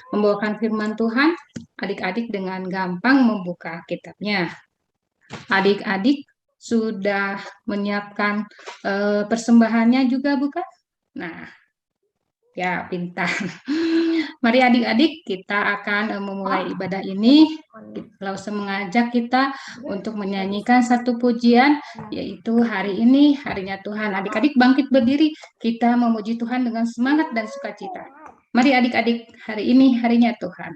membawakan firman Tuhan, adik-adik dengan gampang membuka kitabnya. Adik-adik sudah menyiapkan persembahannya juga, bukan? Nah, ya pintar. Mari adik-adik kita akan memulai ibadah ini. Langsung mengajak kita untuk menyanyikan satu pujian, yaitu hari ini harinya Tuhan. Adik-adik bangkit berdiri, kita memuji Tuhan dengan semangat dan sukacita. Mari adik-adik, hari ini harinya Tuhan.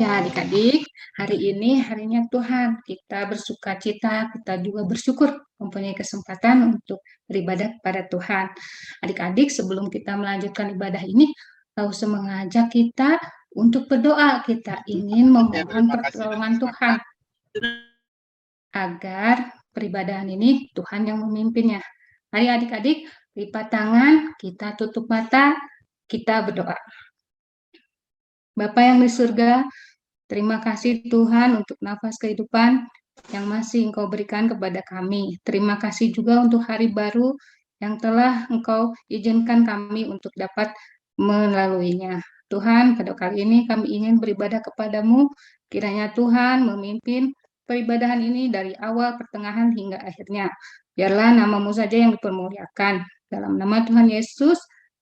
Ya adik-adik, hari ini harinya Tuhan. Kita bersuka cita, kita juga bersyukur mempunyai kesempatan untuk beribadah kepada Tuhan. Adik-adik, sebelum kita melanjutkan ibadah ini, langsung mengajak kita untuk berdoa. Kita ingin memohon pertolongan Tuhan agar peribadahan ini Tuhan yang memimpinnya. Mari adik-adik, lipat tangan, kita tutup mata, kita berdoa. Bapa yang di surga, terima kasih Tuhan untuk nafas kehidupan yang masih Engkau berikan kepada kami. Terima kasih juga untuk hari baru yang telah Engkau izinkan kami untuk dapat melaluinya. Tuhan, pada kali ini kami ingin beribadah kepadamu. Kiranya Tuhan memimpin peribadahan ini dari awal, pertengahan, hingga akhirnya. Biarlah nama-Mu saja yang dipermuliakan. Dalam nama Tuhan Yesus,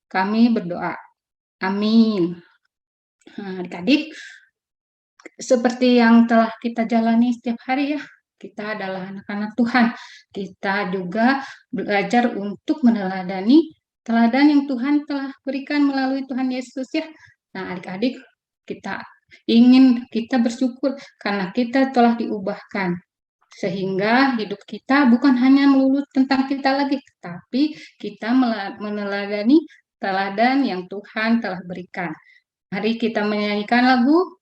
kami berdoa. Amin. Nah, adik-adik, seperti yang telah kita jalani setiap hari ya, kita adalah anak-anak Tuhan. Kita juga belajar untuk meneladani teladan yang Tuhan telah berikan melalui Tuhan Yesus ya. Nah adik-adik, kita bersyukur karena kita telah diubahkan. Sehingga hidup kita bukan hanya melulu tentang kita lagi, tapi kita meneladani teladan yang Tuhan telah berikan. Mari kita menyanyikan lagu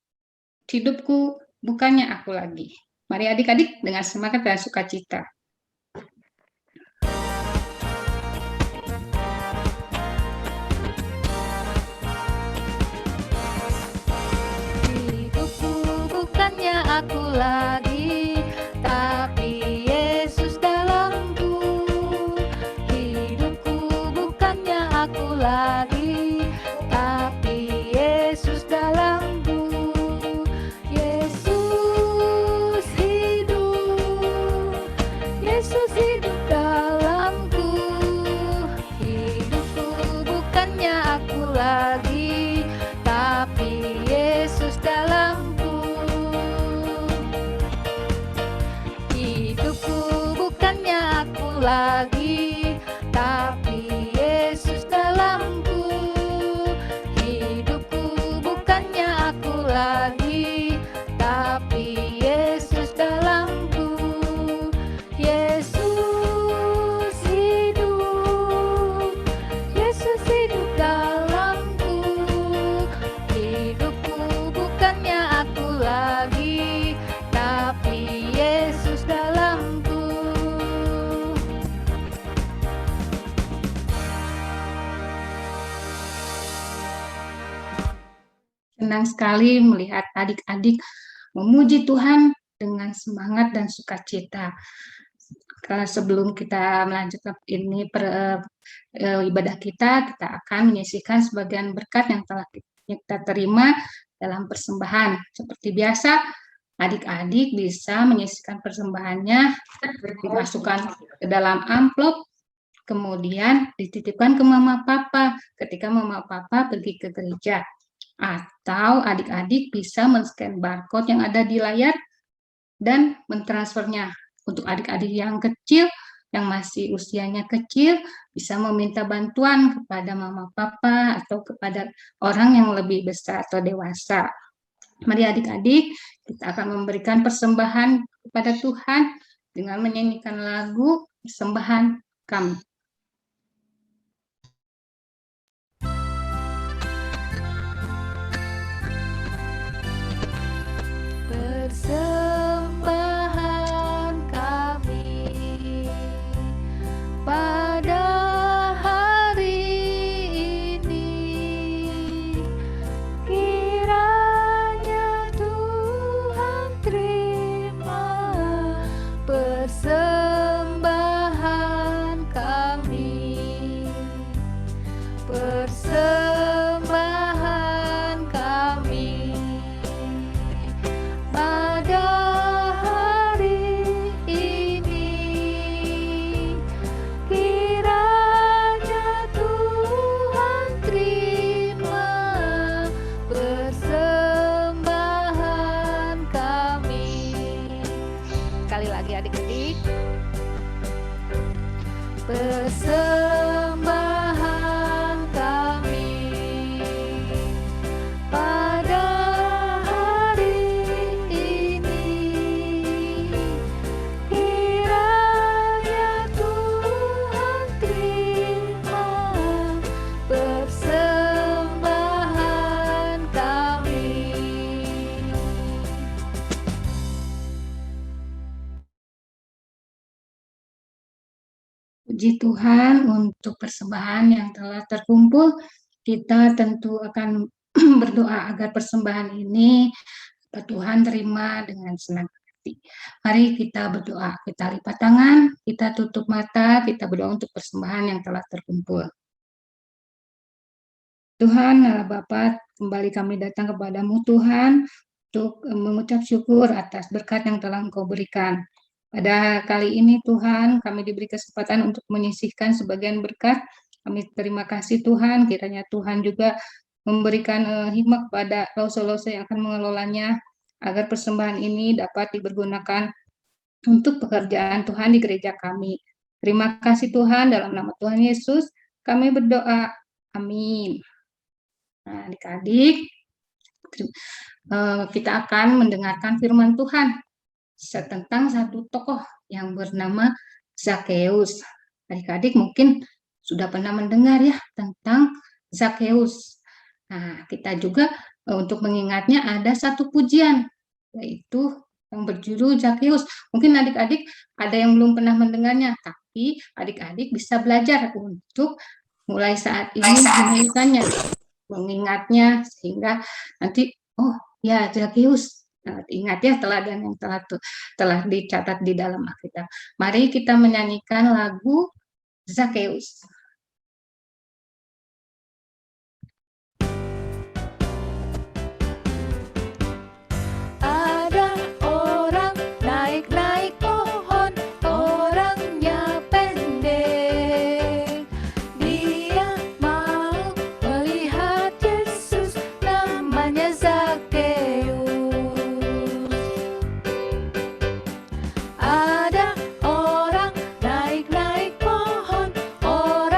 Hidupku Bukannya Aku Lagi. Mari adik-adik dengan semangat dan sukacita. Hidupku bukannya aku lagi, tapi Yesus dalamku. Hidupku bukannya aku lagi, tapi Yesus dalamku. Yesus hidup dalamku. Hidupku bukannya aku lagi, tapi Yesus dalamku. Hidupku bukannya aku lagi, tapi Yesus dalamku. Hidupku bukannya aku lagi, senang sekali melihat adik-adik memuji Tuhan dengan semangat dan sukacita. Sebelum kita melanjutkan ibadah kita akan menyisihkan sebagian berkat yang telah kita terima dalam persembahan. Seperti biasa, adik-adik bisa menyisihkan persembahannya, dimasukkan ke dalam amplop, kemudian dititipkan ke mama papa ketika mama papa pergi ke gereja. Atau adik-adik bisa men-scan barcode yang ada di layar dan mentransfernya. Untuk adik-adik yang kecil, yang masih usianya kecil, bisa meminta bantuan kepada mama papa atau kepada orang yang lebih besar atau dewasa. Mari adik-adik, kita akan memberikan persembahan kepada Tuhan dengan menyanyikan lagu persembahan kami. Persembahan kami pada hari ini, kiranya Tuhan terima persembahan kami, persembahan kami pada hari ini, kiranya Tuhan terima persembahan kami. Sekali lagi adik-adik, persembahan kami pada hari ini, kiranya Tuhan terima persembahan kami. Puji Tuhan untuk persembahan yang telah terkumpul. Kita tentu akan berdoa agar persembahan ini Tuhan terima dengan senang hati. Mari kita berdoa, kita lipat tangan, kita tutup mata, kita berdoa untuk persembahan yang telah terkumpul. Tuhan Allah Bapa, kembali kami datang kepadamu Tuhan untuk mengucap syukur atas berkat yang telah Engkau berikan. Pada kali ini Tuhan, kami diberi kesempatan untuk menyisihkan sebagian berkat. Kami terima kasih Tuhan, kiranya Tuhan juga memberikan hikmat kepada lauso-lauso yang akan mengelolanya, agar persembahan ini dapat dipergunakan untuk pekerjaan Tuhan di gereja kami. Terima kasih Tuhan, dalam nama Tuhan Yesus kami berdoa. Amin. Nah, adik-adik, kita akan mendengarkan firman Tuhan tentang satu tokoh yang bernama Zakheus. Adik-adik mungkin sudah pernah mendengar ya tentang Zakheus. Nah, kita juga untuk mengingatnya ada satu pujian, yaitu yang berjudul Zakheus. Mungkin adik-adik ada yang belum pernah mendengarnya, tapi adik-adik bisa belajar untuk mulai saat ini menyanyikannya, mengingatnya, sehingga nanti, oh ya Zakheus, ingat ya teladan yang telah dicatat di dalam Alkitab. Mari kita menyanyikan lagu Zakheus. Ada orang naik-naik pohon, orangnya pendek. Dia mau melihat Yesus, namanya Zakheus. Ada orang naik-naik pohon, orang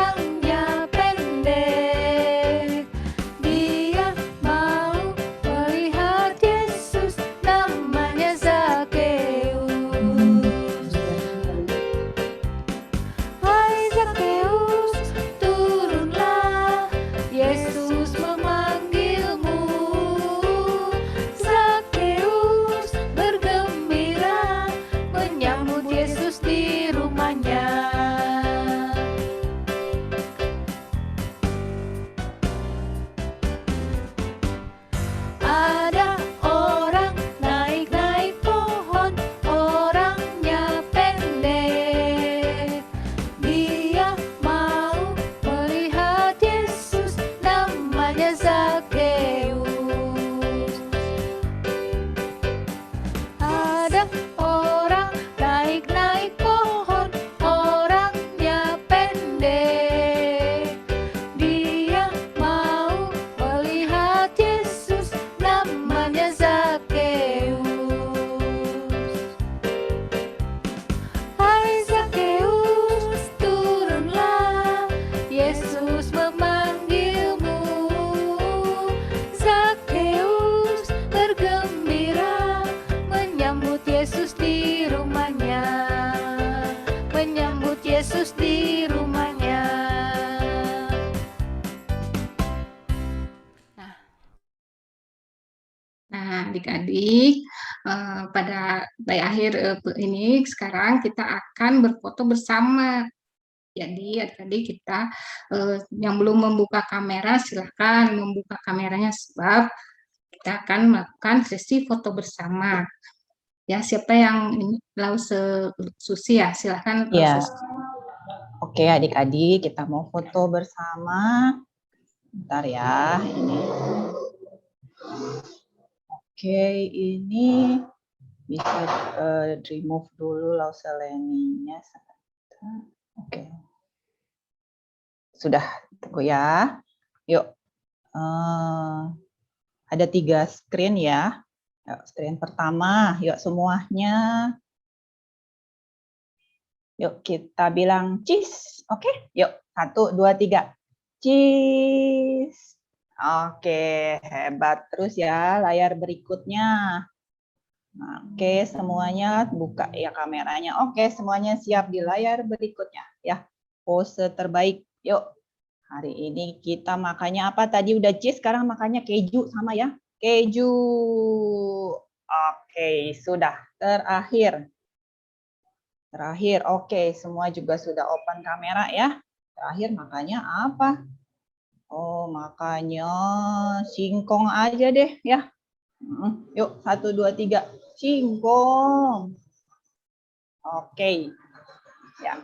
adik-adik, pada akhir ini sekarang kita akan berfoto bersama. Jadi adik-adik kita yang belum membuka kamera silahkan membuka kameranya sebab kita akan melakukan sesi foto bersama. Ya, siapa yang Susi ya, silahkan Ya, Susi. oke adik-adik kita mau foto bersama. Bentar ya, ini. Oke, ini bisa remove dulu lauseleninya. Oke. Sudah, tunggu ya. Yuk. Ada 3 screen ya. Yuk, screen pertama, yuk semuanya. Yuk kita bilang cheese. Oke, yuk 1, 2, 3. Cheese. Oke, hebat. Terus ya layar berikutnya. Oke, semuanya buka ya kameranya. Oke, semuanya siap di layar berikutnya ya. Pose terbaik. Yuk. Hari ini kita makannya apa? Tadi udah cheese, sekarang makannya keju sama ya. Keju. Oke, sudah. Terakhir. Oke, semua juga sudah open kamera ya. Terakhir makannya apa? Oh, makanya singkong aja deh ya. Yuk, 1, 2, 3. Singkong. Oke. Ya.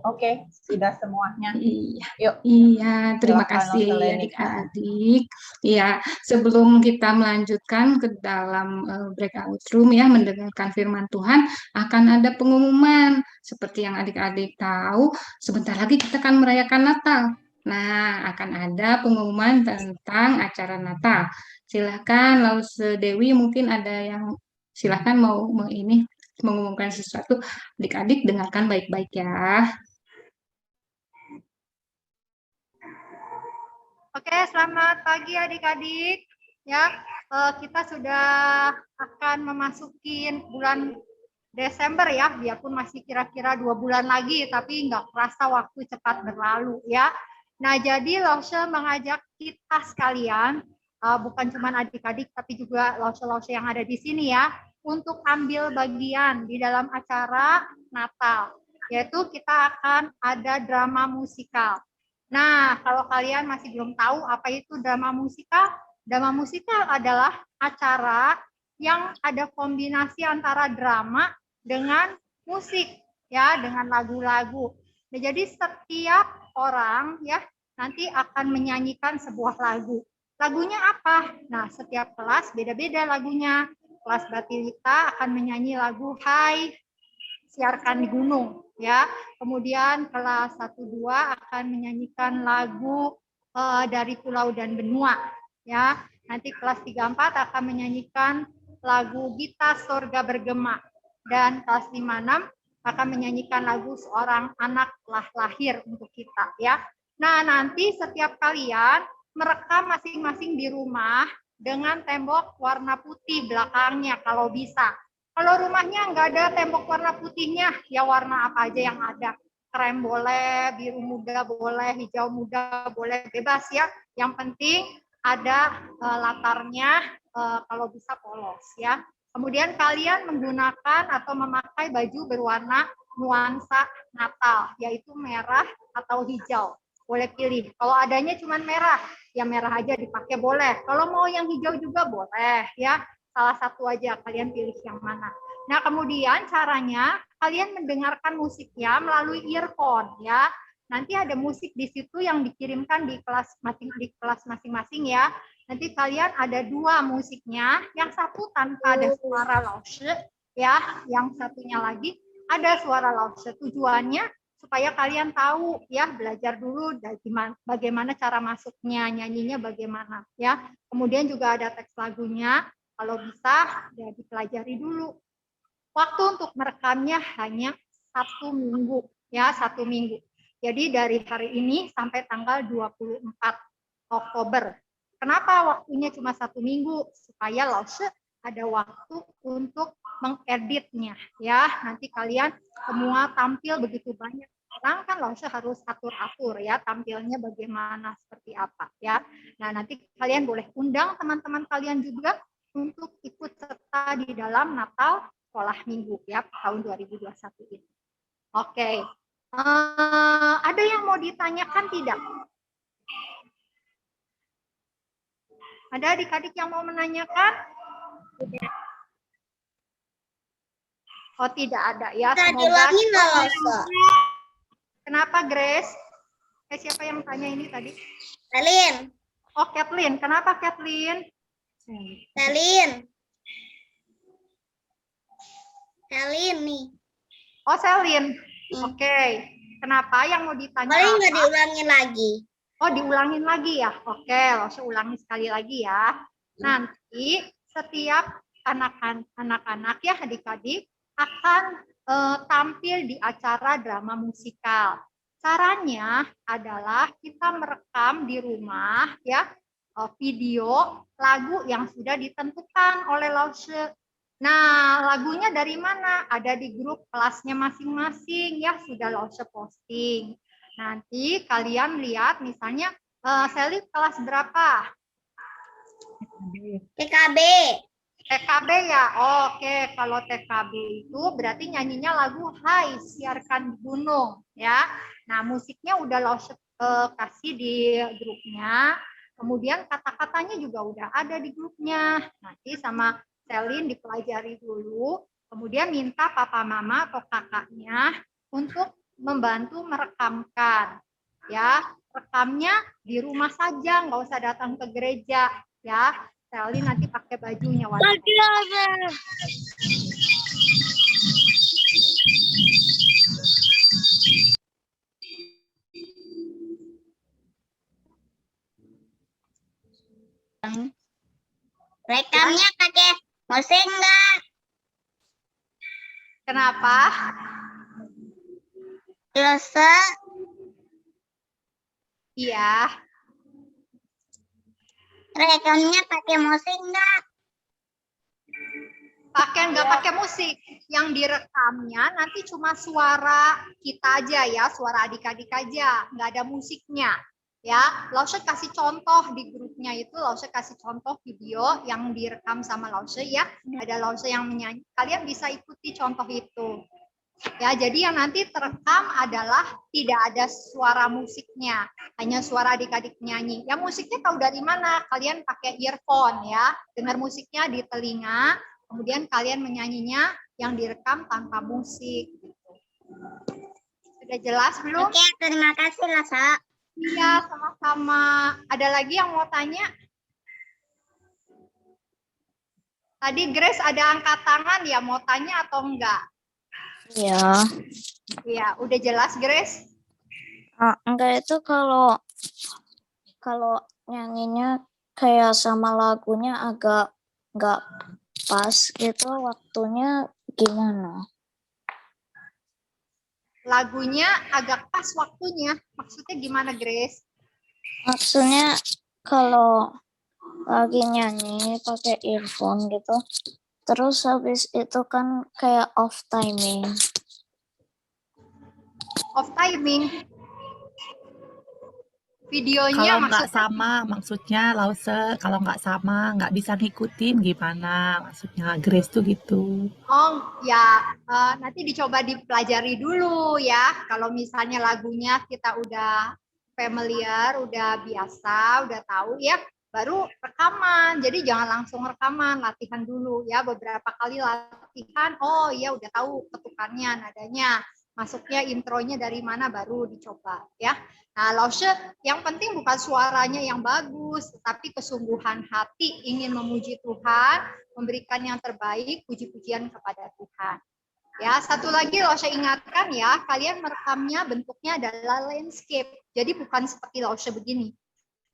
Oke, sudah semuanya. Iya, terima Silakan, kasih Lauseleni. adik-adik. Iya, sebelum kita melanjutkan ke dalam breakout room ya, mendengarkan firman Tuhan, akan ada pengumuman. Seperti yang adik-adik tahu, sebentar lagi kita akan merayakan Natal. Nah, akan ada pengumuman tentang acara Natal. Silakan, Lause Dewi, mungkin ada yang silakan mau ini mengumumkan sesuatu. Adik-adik dengarkan baik-baik ya. Oke, selamat pagi adik-adik. Ya, kita sudah akan memasuki bulan Desember ya, biarpun masih kira-kira 2 bulan lagi, tapi nggak kerasa waktu cepat berlalu ya. Nah, jadi Lause mengajak kita sekalian, bukan cuma adik-adik, tapi juga Lause-Lause yang ada di sini ya, untuk ambil bagian di dalam acara Natal, yaitu kita akan ada drama musikal. Nah, kalau kalian masih belum tahu apa itu drama musikal adalah acara yang ada kombinasi antara drama dengan musik, ya, dengan lagu-lagu. Nah, jadi setiap orang ya nanti akan menyanyikan sebuah lagu. Lagunya apa? Nah, setiap kelas beda-beda lagunya. Kelas Batilita akan menyanyi lagu Hai Siarkan di Gunung, ya. Kemudian kelas 1-2 akan menyanyikan lagu dari Pulau dan Benua, ya. Nanti kelas 3-4 akan menyanyikan lagu Gita Sorga Bergema, dan kelas 5-6 akan menyanyikan lagu Seorang Anak Telah Lahir untuk kita, ya. Nah, nanti setiap kalian merekam masing-masing di rumah dengan tembok warna putih belakangnya kalau bisa. Kalau rumahnya nggak ada tembok warna putihnya, ya warna apa aja yang ada. Krem boleh, biru muda boleh, hijau muda boleh, bebas ya. Yang penting ada latarnya, kalau bisa polos ya. Kemudian kalian menggunakan atau memakai baju berwarna nuansa Natal, yaitu merah atau hijau. Boleh pilih. Kalau adanya cuma merah, ya merah aja dipakai boleh. Kalau mau yang hijau juga boleh ya. Salah satu aja, kalian pilih yang mana. Nah, kemudian caranya kalian mendengarkan musiknya melalui earphone ya. Nanti ada musik di situ yang dikirimkan di kelas masing-masing ya. Nanti kalian ada 2 musiknya, yang satu tanpa ada suara Lause ya, yang satunya lagi ada suara Lause. Tujuannya supaya kalian tahu ya, belajar dulu bagaimana cara masuknya, nyanyinya bagaimana ya. Kemudian juga ada teks lagunya. Kalau bisa, ya dipelajari dulu. Waktu untuk merekamnya hanya 1 minggu, ya 1 minggu. Jadi dari hari ini sampai tanggal 24 Oktober. Kenapa waktunya cuma 1 minggu? Supaya Lause ada waktu untuk mengeditnya, ya. Nanti kalian semua tampil begitu banyak orang kan Lause harus atur-atur ya tampilnya bagaimana seperti apa ya. Nah, nanti kalian boleh undang teman-teman kalian juga untuk ikut serta di dalam Natal Sekolah Minggu ya tahun 2021 ini. Oke. Ada yang mau ditanyakan tidak? Ada adik-adik yang mau menanyakan? Oh, tidak ada ya. Semoga Kenapa, Grace? Siapa yang tanya ini tadi? Selin. Oh, Kathleen. Kenapa, Kathleen? Selin. Selin nih. Oh, Selin. Oke. Kenapa yang mau ditanya? Boleh nggak apa? diulangin lagi? Oh, diulangin lagi ya? Oke, langsung ulangi sekali lagi ya. Nanti setiap anak-anak ya adik-adik akan tampil di acara drama musikal. Caranya adalah kita merekam di rumah ya video lagu yang sudah ditentukan oleh Lause. Nah, lagunya dari mana? Ada di grup kelasnya masing-masing ya, sudah Lause posting. Nanti kalian lihat misalnya Selly kelas berapa? TKB. TKB ya. Oke, kalau TKB itu berarti nyanyinya lagu Hai Siarkan di Gunung ya. Nah, musiknya udah Lause kasih di grupnya. Kemudian kata-katanya juga udah ada di grupnya. Nanti sama Selin dipelajari dulu. Kemudian minta papa mama atau kakaknya untuk membantu merekamkan. Ya, rekamnya di rumah saja, nggak usah datang ke gereja ya. Selin nanti pakai bajunya warna. Rekamnya pakai musik nggak? Kenapa? Lause. Iya. Rekamnya pakai musik nggak? Nggak pakai musik. Yang direkamnya nanti cuma suara kita aja ya, suara adik-adik aja, nggak ada musiknya. Ya, Lause kasih contoh di grupnya itu, Lause kasih contoh video yang direkam sama Lause ya. Ada Lause yang menyanyi. Kalian bisa ikuti contoh itu. Ya, jadi yang nanti terekam adalah tidak ada suara musiknya, hanya suara adik-adik nyanyi. Ya, musiknya tahu dari mana? Kalian pakai earphone ya, dengar musiknya di telinga, kemudian kalian menyanyinya yang direkam tanpa musik. Sudah jelas belum? Oke, terima kasih Lasa. Iya, sama-sama. Ada lagi yang mau tanya? Tadi Grace ada angkat tangan ya, mau tanya atau enggak? Iya. Iya, udah jelas Grace? Enggak, itu kalau nyanyinya kayak sama lagunya agak enggak pas gitu, waktunya gimana? Lagunya agak pas waktunya. Maksudnya gimana, Grace? Maksudnya kalau lagi nyanyi pakai earphone gitu, terus habis itu kan kayak off timing. Off timing. Videonya Kalau nggak maksudnya sama, maksudnya Lause, kalau nggak sama, nggak bisa ngikutin gimana? Maksudnya Grace tuh gitu. oh ya nanti dicoba dipelajari dulu ya. Kalau misalnya lagunya kita udah familiar, udah biasa, udah tahu ya, baru rekaman. Jadi jangan langsung rekaman, latihan dulu ya, beberapa kali latihan. Oh iya udah tahu ketukannya, nadanya, masuknya intronya dari mana, baru dicoba ya. Nah, Lause yang penting bukan suaranya yang bagus, tapi kesungguhan hati ingin memuji Tuhan, memberikan yang terbaik, puji-pujian kepada Tuhan. Ya, satu lagi Lause ingatkan ya, kalian merekamnya bentuknya adalah landscape. Jadi bukan seperti Lause begini.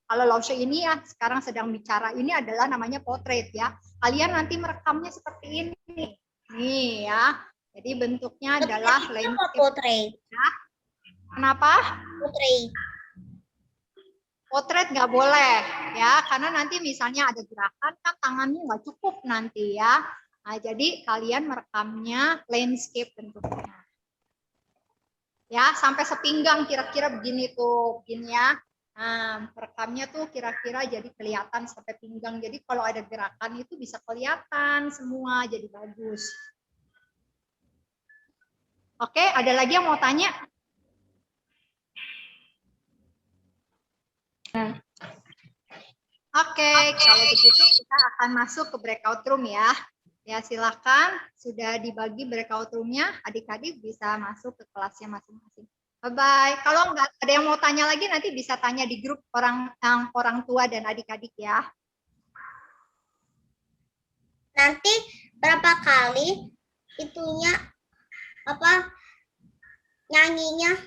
Kalau Lause ini ya sekarang sedang bicara, ini adalah namanya potret ya. Kalian nanti merekamnya seperti ini. Nih ya. Jadi bentuknya adalah landscape. Portrait. Ya. Kenapa? Portrait. Potret nggak boleh ya, karena nanti misalnya ada gerakan kan tangannya nggak cukup nanti ya. Nah, jadi kalian merekamnya landscape bentuknya. Ya, sampai sepinggang kira-kira begini tuh, begini ya. Nah, rekamnya tuh kira-kira jadi kelihatan sampai pinggang. Jadi kalau ada gerakan itu bisa kelihatan semua, jadi bagus. Oke, ada lagi yang mau tanya? Oke, kalau begitu kita akan masuk ke breakout room ya. Ya, silakan. Sudah dibagi breakout room-nya, adik-adik bisa masuk ke kelasnya masing-masing. Bye-bye. Kalau nggak ada yang mau tanya lagi, nanti bisa tanya di grup orang tua dan adik-adik ya. Nanti berapa kali itunya apa nyanyinya?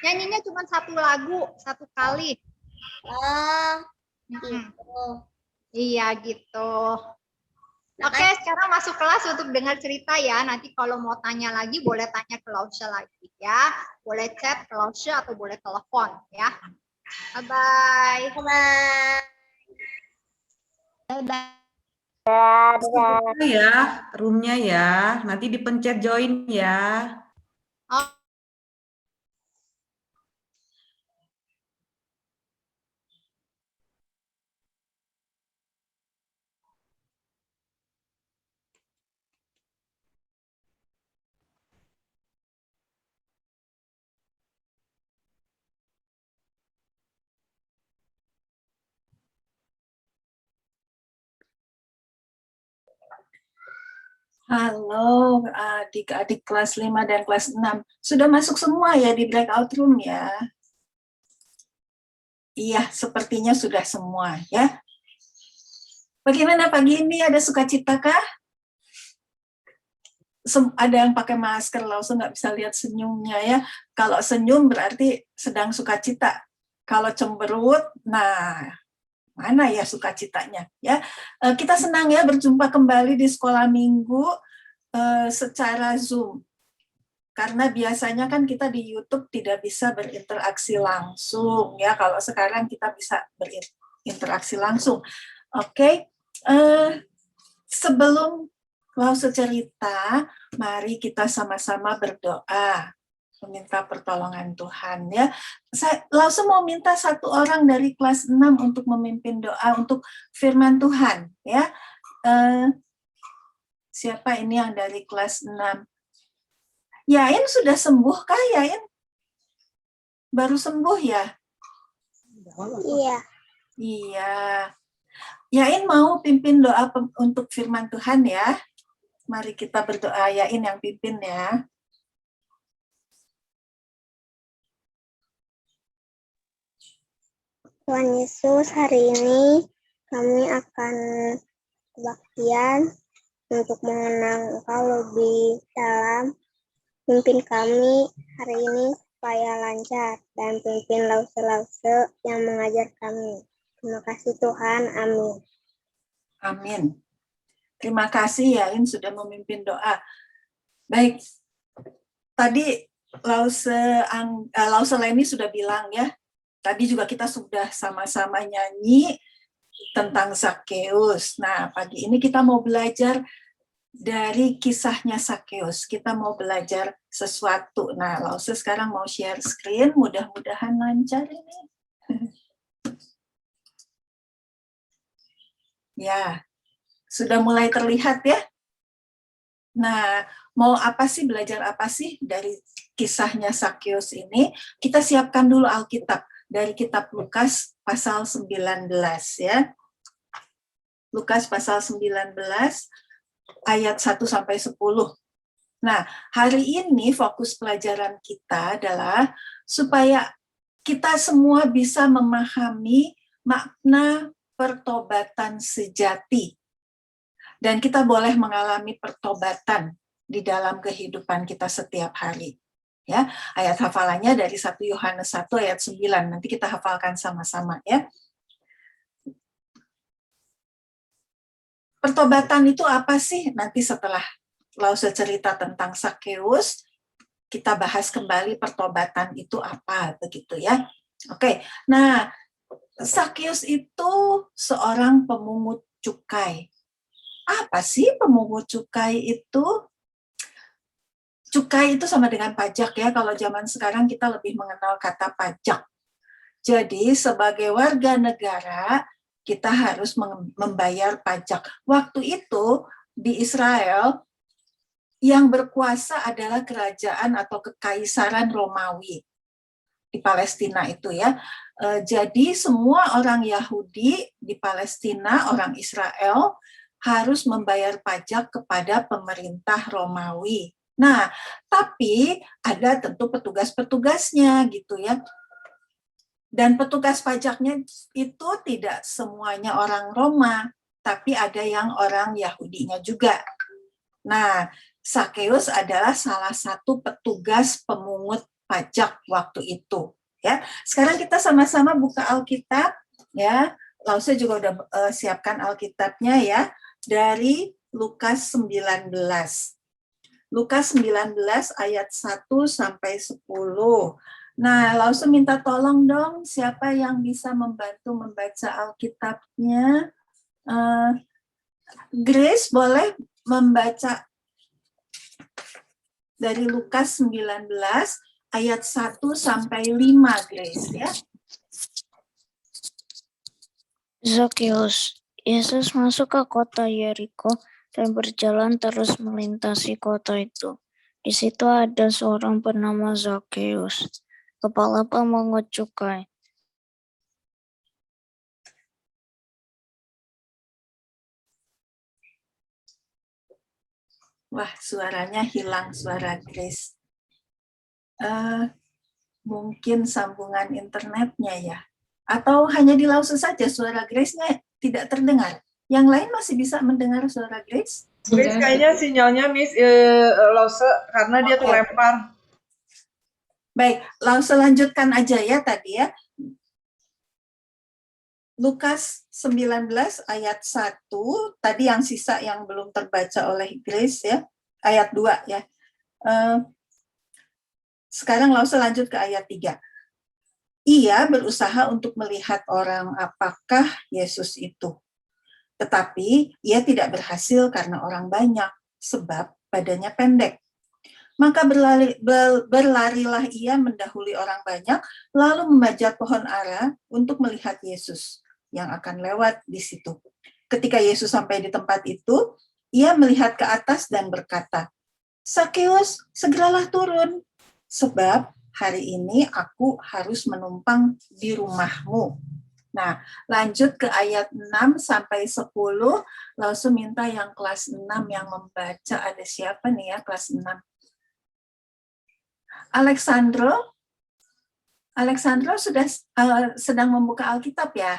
Nyanyinya cuma satu lagu, satu kali. Oh, Mm-mm. gitu. Iya gitu. Oke, sekarang masuk kelas untuk dengar cerita ya. Nanti kalau mau tanya lagi, boleh tanya ke Lausha lagi ya. Boleh chat ke Lausha atau boleh telepon ya. Bye-bye. Bye-bye. Ya, roomnya ya. Nanti dipencet join ya. Oh. Halo adik-adik kelas 5 dan kelas 6. Sudah masuk semua ya di breakout room ya? Iya, sepertinya sudah semua ya. Bagaimana pagi ini, ada sukacita kah? Ada yang pakai masker, langsung nggak bisa lihat senyumnya ya. Kalau senyum berarti sedang sukacita. Kalau cemberut, nah mana ya sukacitanya ya. Kita senang ya berjumpa kembali di sekolah minggu secara Zoom. Karena biasanya kan kita di YouTube tidak bisa berinteraksi langsung ya. Kalau sekarang kita bisa berinteraksi langsung. Oke. Sebelum Lausha cerita, mari kita sama-sama berdoa, meminta pertolongan Tuhan ya. Lausha mau minta satu orang dari kelas 6 untuk memimpin doa untuk firman Tuhan ya. Siapa ini yang dari kelas 6? Yain sudah sembuh kah Yain? Baru sembuh ya? Iya. Iya. Yain mau pimpin doa untuk firman Tuhan ya. Mari kita berdoa, Yain yang pimpin ya. Tuhan Yesus, hari ini kami akan kebaktian untuk mengenang Engkau lebih dalam. Pimpin kami hari ini supaya lancar dan pimpin Lausha yang mengajar kami. Terima kasih Tuhan, amin. Amin. Terima kasih Yain sudah memimpin doa. Baik, tadi Lausha Leni sudah bilang ya, tadi juga kita sudah sama-sama nyanyi tentang Zakheus. Nah, pagi ini kita mau belajar dari kisahnya Zakheus. Kita mau belajar sesuatu. Nah, Lausha sekarang mau share screen, mudah-mudahan lancar ini. Ya, sudah mulai terlihat ya. Nah, mau apa sih, belajar apa sih dari kisahnya Zakheus ini? Kita siapkan dulu Alkitab dari kitab Lukas pasal 19 ya. Lukas pasal 19 ayat 1 sampai 10. Nah, hari ini fokus pelajaran kita adalah supaya kita semua bisa memahami makna pertobatan sejati. Dan kita boleh mengalami pertobatan di dalam kehidupan kita setiap hari. Ya, ayat hafalannya dari 1 Yohanes 1 ayat 9. Nanti kita hafalkan sama-sama ya. Pertobatan itu apa sih? Nanti setelah Lausha cerita tentang Zakheus, kita bahas kembali pertobatan itu apa, begitu ya. Oke, nah Zakheus itu seorang pemungut cukai. Apa sih pemungut cukai itu? Cukai itu sama dengan pajak ya, kalau zaman sekarang kita lebih mengenal kata pajak. Jadi sebagai warga negara, kita harus membayar pajak. Waktu itu di Israel, yang berkuasa adalah kerajaan atau kekaisaran Romawi di Palestina itu ya. Jadi semua orang Yahudi di Palestina, orang Israel, harus membayar pajak kepada pemerintah Romawi. Nah, tapi ada tentu petugas-petugasnya gitu ya. Dan petugas pajaknya itu tidak semuanya orang Roma, tapi ada yang orang Yahudinya juga. Nah, Sakeus adalah salah satu petugas pemungut pajak waktu itu. Ya, sekarang kita sama-sama buka Alkitab. Ya, Lause juga udah siapkan Alkitabnya ya, dari Lukas 19. Lukas 19 ayat 1 sampai 10. Nah, Lause minta tolong dong, siapa yang bisa membantu membaca Alkitabnya? Grace boleh membaca dari Lukas 19 ayat 1 sampai 5, Grace ya. Zakeus. Yesus masuk ke kota Yeriko dan berjalan terus melintasi kota itu. Di situ ada seorang bernama Zakeus, kepala pemungut cukai. Wah, suaranya hilang, suara Grace. Mungkin sambungan internetnya ya. Atau hanya di Lause saja suara Grace-nya tidak terdengar. Yang lain masih bisa mendengar suara Grace? Grace kayaknya sinyalnya Miss Lause karena dia terlempar. Baik, Lause lanjutkan aja ya tadi ya. Lukas 19 ayat 1, tadi yang sisa yang belum terbaca oleh Grace ya, ayat 2 ya. Sekarang Lause lanjut ke ayat 3. Ia berusaha untuk melihat orang apakah Yesus itu. Tetapi ia tidak berhasil karena orang banyak, sebab badannya pendek. Maka berlarilah ia mendahului orang banyak, lalu memanjat pohon ara untuk melihat Yesus yang akan lewat di situ. Ketika Yesus sampai di tempat itu, ia melihat ke atas dan berkata, "Sakeus, segeralah turun, sebab hari ini aku harus menumpang di rumahmu." Nah, lanjut ke ayat 6 sampai 10, langsung minta yang kelas 6 yang membaca. Ada siapa nih ya kelas 6? Alexandro sudah sedang membuka Alkitab ya?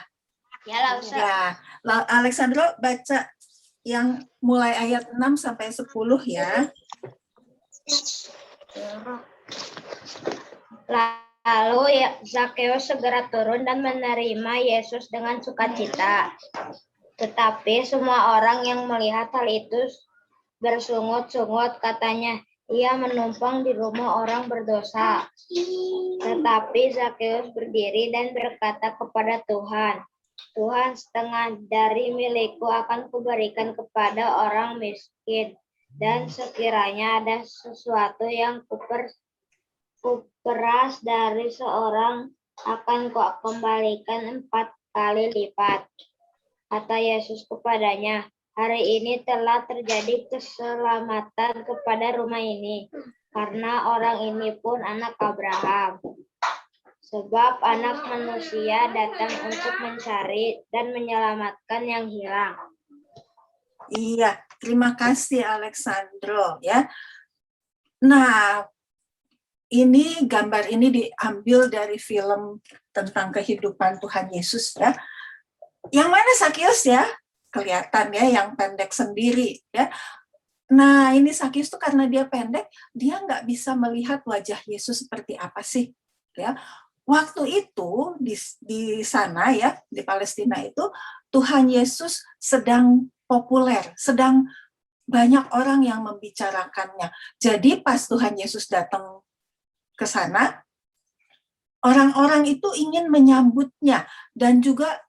Ya, Ya, Alexandro baca yang mulai ayat 6 sampai 10 ya. Lalu Zakeus segera turun dan menerima Yesus dengan sukacita. Tetapi semua orang yang melihat hal itu bersungut-sungut, katanya, ia menumpang di rumah orang berdosa. Tetapi Zakeus berdiri dan berkata kepada Tuhan, "Tuhan, setengah dari milikku akan kuberikan kepada orang miskin, dan sekiranya ada sesuatu yang kuperas dari seorang, akan kukembalikan 4 kali lipat." Kata Yesus kepadanya, "Hari ini telah terjadi keselamatan kepada rumah ini, karena orang ini pun anak Abraham. Sebab Anak Manusia datang untuk mencari dan menyelamatkan yang hilang." Iya, terima kasih Alexandro ya. Nah, gambar ini diambil dari film tentang kehidupan Tuhan Yesus ya. Yang mana Sakeus ya? Kelihatan ya, yang pendek sendiri ya. Nah, ini Sakeus tuh karena dia pendek, dia nggak bisa melihat wajah Yesus seperti apa sih ya. Waktu itu di sana ya, di Palestina itu, Tuhan Yesus sedang populer, sedang banyak orang yang membicarakannya. Jadi pas Tuhan Yesus datang ke sana, orang-orang itu ingin menyambutnya, dan juga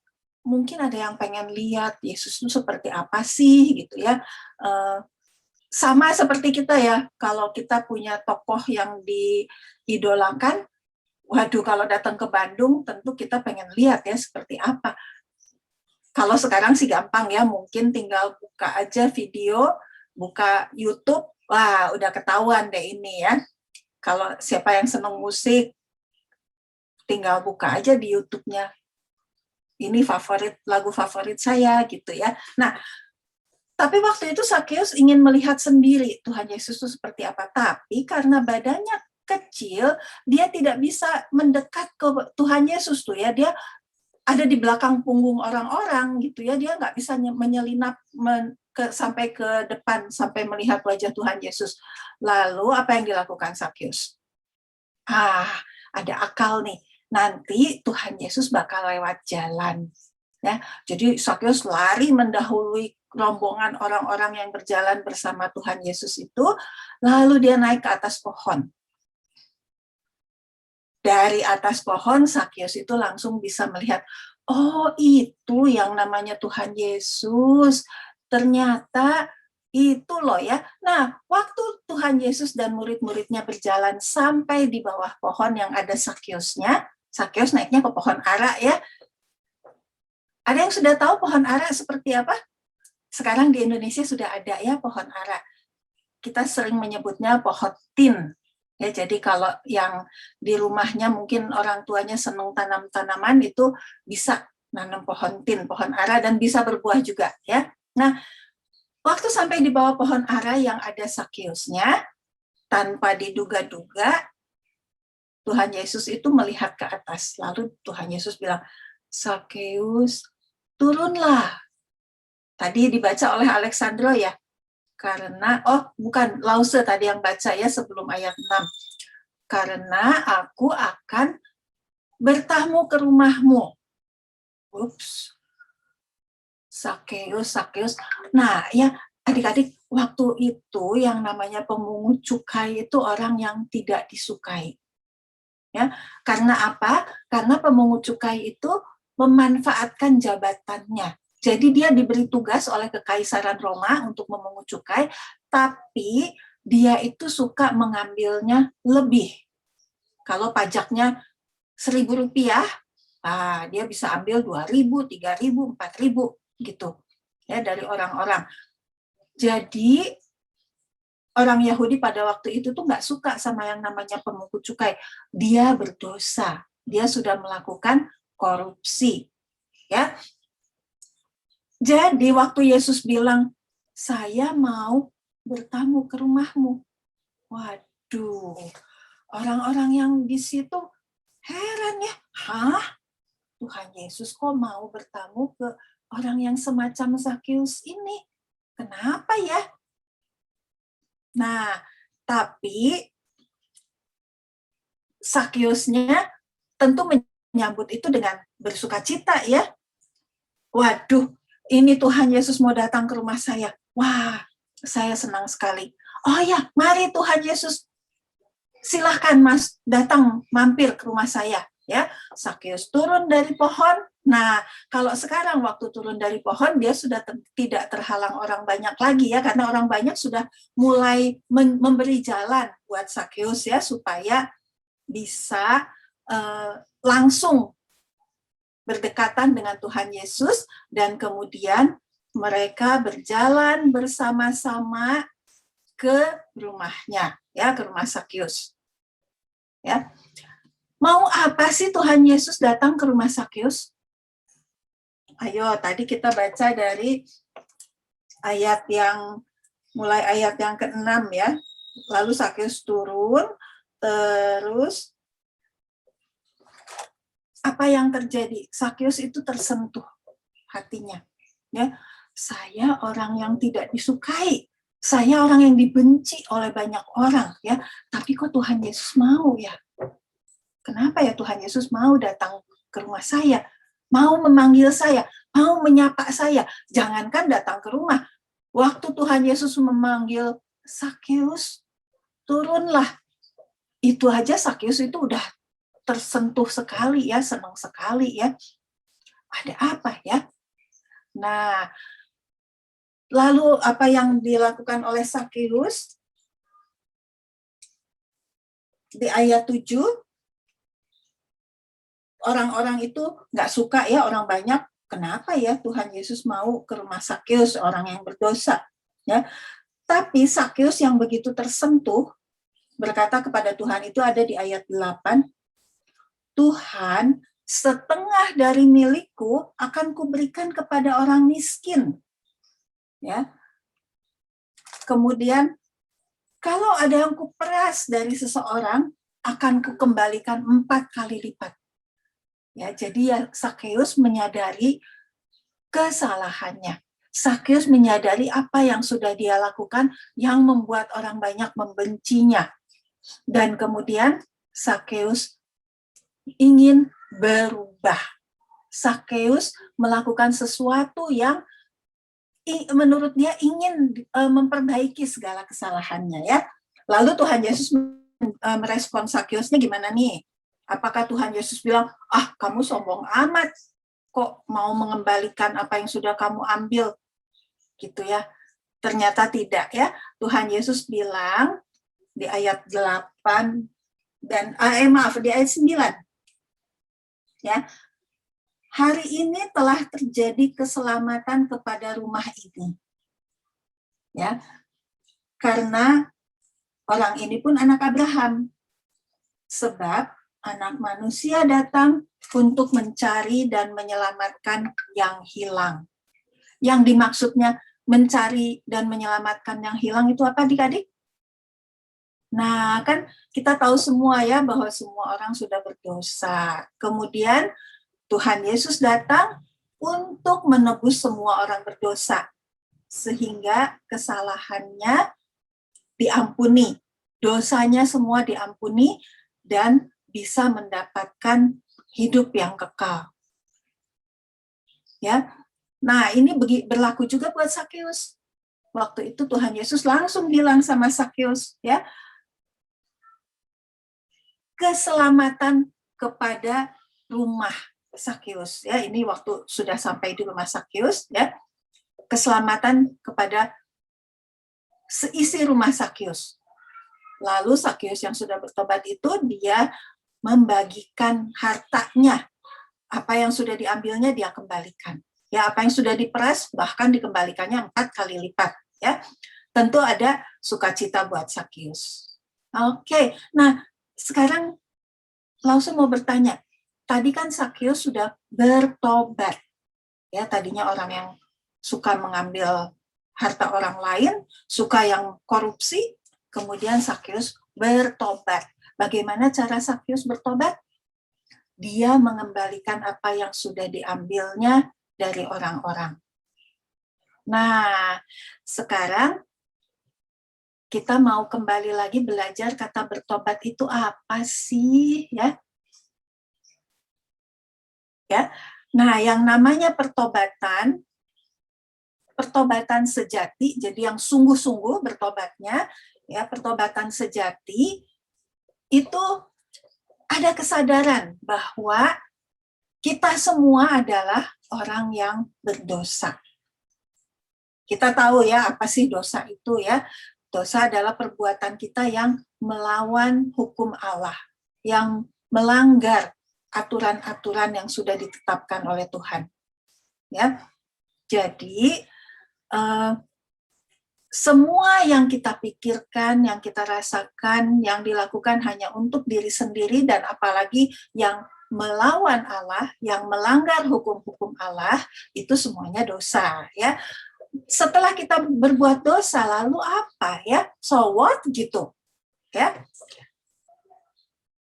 mungkin ada yang pengen lihat Yesus itu seperti apa sih gitu ya. sama seperti kita ya, kalau kita punya tokoh yang diidolakan, waduh kalau datang ke Bandung tentu kita pengen lihat ya seperti apa. Kalau sekarang sih gampang ya, mungkin tinggal buka aja video, buka YouTube, wah udah ketahuan deh ini ya. Kalau siapa yang seneng musik, tinggal buka aja di YouTube-nya. Ini lagu favorit saya gitu ya. Nah, tapi waktu itu Sakeus ingin melihat sendiri Tuhan Yesus itu seperti apa. Tapi karena badannya kecil, dia tidak bisa mendekat ke Tuhan Yesus tuh ya. Dia ada di belakang punggung orang-orang gitu ya. Dia nggak bisa menyelinap sampai ke depan, sampai melihat wajah Tuhan Yesus. Lalu apa yang dilakukan Sakeus? Ada akal nih. Nanti Tuhan Yesus bakal lewat jalan. Ya, jadi Sakeus lari mendahului rombongan orang-orang yang berjalan bersama Tuhan Yesus itu, lalu dia naik ke atas pohon. Dari atas pohon, Sakeus itu langsung bisa melihat, oh itu yang namanya Tuhan Yesus. Ternyata itu loh ya. Nah, waktu Tuhan Yesus dan murid-muridnya berjalan sampai di bawah pohon yang ada Sakeusnya, Sakeus naiknya ke pohon ara ya. Ada yang sudah tahu pohon ara seperti apa? Sekarang di Indonesia sudah ada ya pohon ara. Kita sering menyebutnya pohon tin. Ya, jadi kalau yang di rumahnya mungkin orang tuanya senang tanam-tanaman itu bisa nanam pohon tin, pohon ara dan bisa berbuah juga ya. Nah, waktu sampai di bawah pohon ara yang ada Sakeusnya, tanpa diduga-duga Tuhan Yesus itu melihat ke atas. Lalu Tuhan Yesus bilang, Sakeus, turunlah. Tadi dibaca oleh Alexandro ya. Karena, bukan, Lause tadi yang baca ya sebelum ayat 6. Karena aku akan bertamu ke rumahmu. Ups. Sakeus. Nah ya adik-adik, waktu itu yang namanya pemungut cukai itu orang yang tidak disukai. Ya, karena apa? Karena pemungut cukai itu memanfaatkan jabatannya. Jadi dia diberi tugas oleh Kekaisaran Roma untuk memungut cukai, tapi dia itu suka mengambilnya lebih. Kalau pajaknya Rp1.000, dia bisa ambil 2.000, 3.000, 4.000 gitu ya dari orang-orang. Jadi orang Yahudi pada waktu itu tuh nggak suka sama yang namanya pemungut cukai. Dia berdosa. Dia sudah melakukan korupsi. Ya. Jadi waktu Yesus bilang, saya mau bertamu ke rumahmu. Waduh, orang-orang yang di situ heran ya. Tuhan Yesus kok mau bertamu ke orang yang semacam Sakeus ini? Kenapa ya? Nah, tapi Sakeusnya tentu menyambut itu dengan bersukacita ya. Waduh, ini Tuhan Yesus mau datang ke rumah saya. Wah, saya senang sekali. Oh ya, mari Tuhan Yesus. Silahkan Mas, datang mampir ke rumah saya. Ya, Sakeus turun dari pohon. Nah, kalau sekarang waktu turun dari pohon, dia sudah tidak terhalang orang banyak lagi ya, karena orang banyak sudah mulai memberi jalan buat Sakeus ya, supaya bisa langsung berdekatan dengan Tuhan Yesus, dan kemudian mereka berjalan bersama-sama ke rumahnya, ya, ke rumah Sakeus. Ya. Mau apa sih Tuhan Yesus datang ke rumah Sakeus? Ayo, tadi kita baca dari mulai ayat yang ke-6 ya. Lalu Sakeus turun, terus apa yang terjadi? Sakeus itu tersentuh hatinya. Ya, saya orang yang tidak disukai, saya orang yang dibenci oleh banyak orang, ya. Tapi kok Tuhan Yesus mau ya? Kenapa ya Tuhan Yesus mau datang ke rumah saya, mau memanggil saya, mau menyapa saya? Jangankan datang ke rumah, waktu Tuhan Yesus memanggil Sakeus, turunlah. Itu aja Sakeus itu udah tersentuh sekali ya, senang sekali ya. Ada apa ya? Nah, Lalu apa yang dilakukan oleh Sakeus? Di ayat 7, orang-orang itu nggak suka ya, orang banyak. Kenapa ya Tuhan Yesus mau ke rumah Sakeus, orang yang berdosa? Ya, tapi Sakeus yang begitu tersentuh berkata kepada Tuhan, itu ada di ayat 8, Tuhan, setengah dari milikku akan kuberikan kepada orang miskin. Ya. Kemudian kalau ada yang kuperas dari seseorang, akan kukembalikan 4 kali lipat. Ya, jadi ya Sakeus menyadari kesalahannya. Sakeus menyadari apa yang sudah dia lakukan yang membuat orang banyak membencinya. Dan kemudian Sakeus ingin berubah. Sakeus melakukan sesuatu yang menurut dia ingin memperbaiki segala kesalahannya ya. Lalu Tuhan Yesus merespon Sakeusnya gimana nih? Apakah Tuhan Yesus bilang, kamu sombong amat, kok mau mengembalikan apa yang sudah kamu ambil? Gitu ya. Ternyata tidak ya. Tuhan Yesus bilang di ayat 8 dan di ayat 9. Ya. Hari ini telah terjadi keselamatan kepada rumah ini. Ya. Karena orang ini pun anak Abraham. Sebab anak manusia datang untuk mencari dan menyelamatkan yang hilang. Yang dimaksudnya mencari dan menyelamatkan yang hilang itu apa adik-adik? Nah, kan kita tahu semua ya bahwa semua orang sudah berdosa. Kemudian Tuhan Yesus datang untuk menebus semua orang berdosa, sehingga kesalahannya diampuni, dosanya semua diampuni, dan bisa mendapatkan hidup yang kekal. Ya, nah ini berlaku juga buat Sakeus. Waktu itu Tuhan Yesus langsung bilang sama Sakeus, ya, keselamatan kepada rumah Sakeus, ya, ini waktu sudah sampai di rumah Sakeus, ya, keselamatan kepada seisi rumah Sakeus. Lalu Sakeus yang sudah bertobat itu dia membagikan hartanya, apa yang sudah diambilnya dia kembalikan, ya, apa yang sudah diperas bahkan dikembalikannya 4 kali lipat, ya. Tentu ada sukacita buat Sakeus. Oke, nah sekarang langsung mau bertanya. Tadi kan Sakeus sudah bertobat. Ya, tadinya orang yang suka mengambil harta orang lain, suka yang korupsi, kemudian Sakeus bertobat. Bagaimana cara Sakeus bertobat? Dia mengembalikan apa yang sudah diambilnya dari orang-orang. Nah, sekarang kita mau kembali lagi belajar kata bertobat itu apa sih, ya? Ya, nah yang namanya pertobatan sejati, jadi yang sungguh-sungguh bertobatnya, ya, pertobatan sejati itu ada kesadaran bahwa kita semua adalah orang yang berdosa. Kita tahu ya apa sih dosa itu, ya. Dosa adalah perbuatan kita yang melawan hukum Allah, yang melanggar aturan-aturan yang sudah ditetapkan oleh Tuhan. Ya, jadi semua yang kita pikirkan, yang kita rasakan, yang dilakukan hanya untuk diri sendiri dan apalagi yang melawan Allah, yang melanggar hukum-hukum Allah, itu semuanya dosa. Ya, setelah kita berbuat dosa, lalu apa ya? So what gitu? Ya,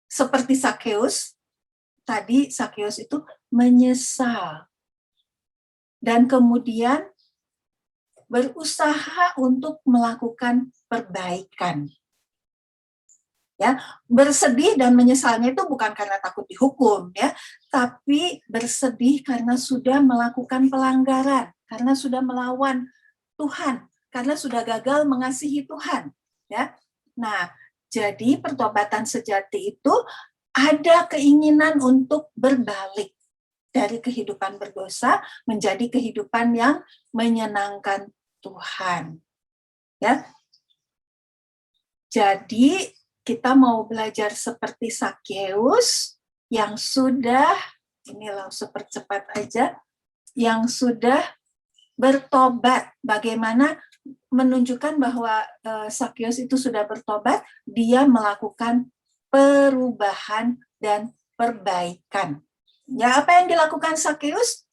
seperti Sakeus. Tadi Sakeus itu menyesal dan kemudian berusaha untuk melakukan perbaikan. Ya, bersedih dan menyesalnya itu bukan karena takut dihukum, ya, tapi bersedih karena sudah melakukan pelanggaran, karena sudah melawan Tuhan, karena sudah gagal mengasihi Tuhan, ya. Nah, jadi pertobatan sejati itu ada keinginan untuk berbalik dari kehidupan berdosa menjadi kehidupan yang menyenangkan Tuhan. Ya. Jadi kita mau belajar seperti Sakeus yang sudah, ini langsung percepat aja, yang sudah bertobat. Bagaimana menunjukkan bahwa Sakeus itu sudah bertobat, dia melakukan perubahan dan perbaikan. Ya, apa yang dilakukan Sakeus?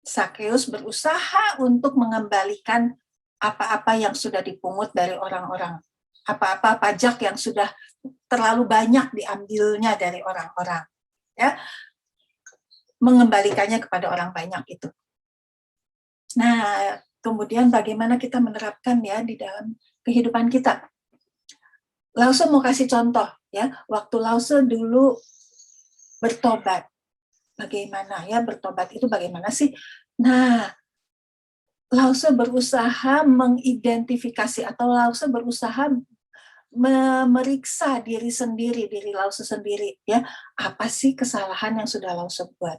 Sakeus berusaha untuk mengembalikan apa-apa yang sudah dipungut dari orang-orang. Apa-apa pajak yang sudah terlalu banyak diambilnya dari orang-orang. Ya, mengembalikannya kepada orang banyak itu. Nah, kemudian bagaimana kita menerapkan ya di dalam kehidupan kita. Lause mau kasih contoh ya, waktu Lause dulu bertobat. Bagaimana ya bertobat itu bagaimana sih? Nah, Lause berusaha mengidentifikasi atau Lause berusaha memeriksa diri sendiri, diri Lause sendiri ya. Apa sih kesalahan yang sudah Lause buat?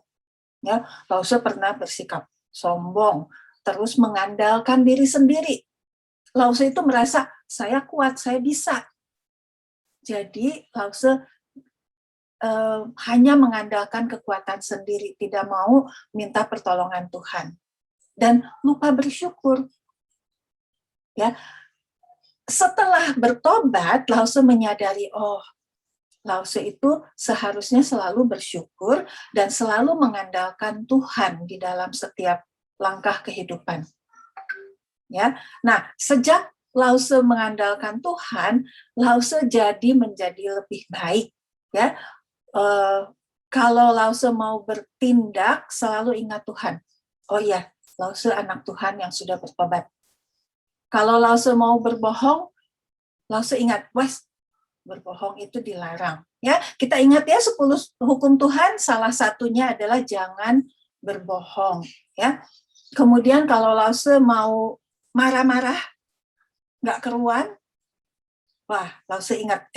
Ya, Lause pernah bersikap sombong, terus mengandalkan diri sendiri. Lause itu merasa saya kuat, saya bisa. Jadi Lause hanya mengandalkan kekuatan sendiri, tidak mau minta pertolongan Tuhan dan lupa bersyukur. Ya, setelah bertobat, Lause menyadari, oh, Lause itu seharusnya selalu bersyukur dan selalu mengandalkan Tuhan di dalam setiap langkah kehidupan. Ya, nah sejak Lause mengandalkan Tuhan, Lause jadi menjadi lebih baik. Ya, kalau Lause mau bertindak, selalu ingat Tuhan. Oh iya, Lause anak Tuhan yang sudah bertobat. Kalau Lause mau berbohong, Lause ingat, wes, berbohong itu dilarang. Ya, kita ingat ya 10 hukum Tuhan, salah satunya adalah jangan berbohong. Ya, kemudian kalau Lause mau marah-marah, nggak keruan, wah, Lause ingat,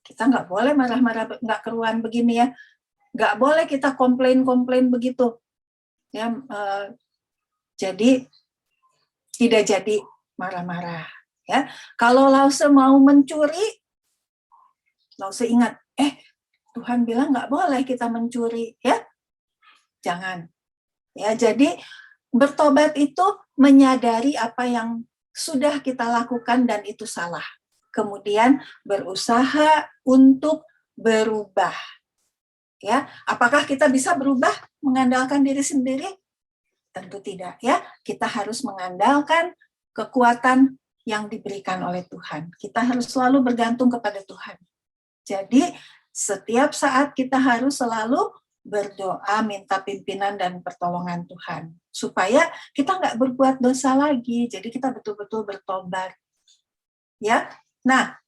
kita nggak boleh marah-marah nggak keruan begini ya, nggak boleh kita komplain-komplain begitu. Ya, jadi tidak jadi marah-marah. Ya, kalau Lause mau mencuri, Lause ingat, Tuhan bilang nggak boleh kita mencuri, ya, jangan. Ya, jadi bertobat itu menyadari apa yang sudah kita lakukan dan itu salah. Kemudian berusaha untuk berubah. Ya, apakah kita bisa berubah mengandalkan diri sendiri? Tentu tidak, ya. Kita harus mengandalkan kekuatan yang diberikan oleh Tuhan. Kita harus selalu bergantung kepada Tuhan. Jadi, setiap saat kita harus selalu berdoa, minta pimpinan dan pertolongan Tuhan. Supaya kita nggak berbuat dosa lagi, jadi kita betul-betul bertobat. Ya, nah,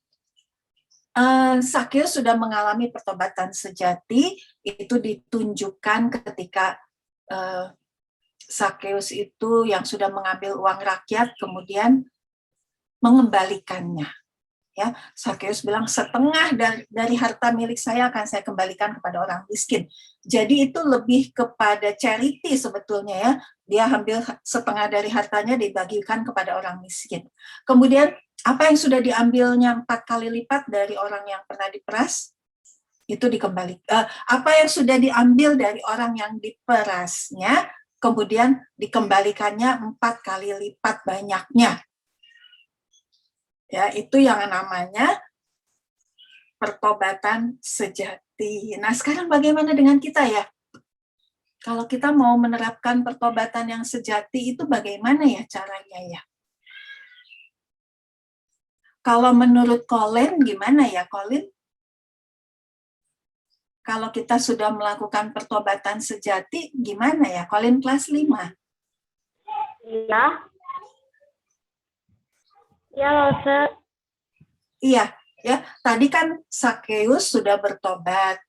Sakeus sudah mengalami pertobatan sejati, itu ditunjukkan ketika Sakeus itu yang sudah mengambil uang rakyat, kemudian mengembalikannya. Ya, Sakeus bilang setengah dari harta milik saya akan saya kembalikan kepada orang miskin. Jadi itu lebih kepada charity sebetulnya ya. Dia ambil setengah dari hartanya dibagikan kepada orang miskin. Kemudian apa yang sudah diambilnya 4 kali lipat dari orang yang pernah diperas itu dikembalikan. Apa yang sudah diambil dari orang yang diperasnya kemudian dikembalikannya 4 kali lipat banyaknya. Ya, itu yang namanya pertobatan sejati. Nah, sekarang bagaimana dengan kita ya? Kalau kita mau menerapkan pertobatan yang sejati itu bagaimana ya caranya ya? Kalau menurut Colin, gimana ya Colin? Kalau kita sudah melakukan pertobatan sejati, gimana ya? Colin kelas 5. Iya. Ya, Lause. Iya, ya. Tadi kan Sakeus sudah bertobat.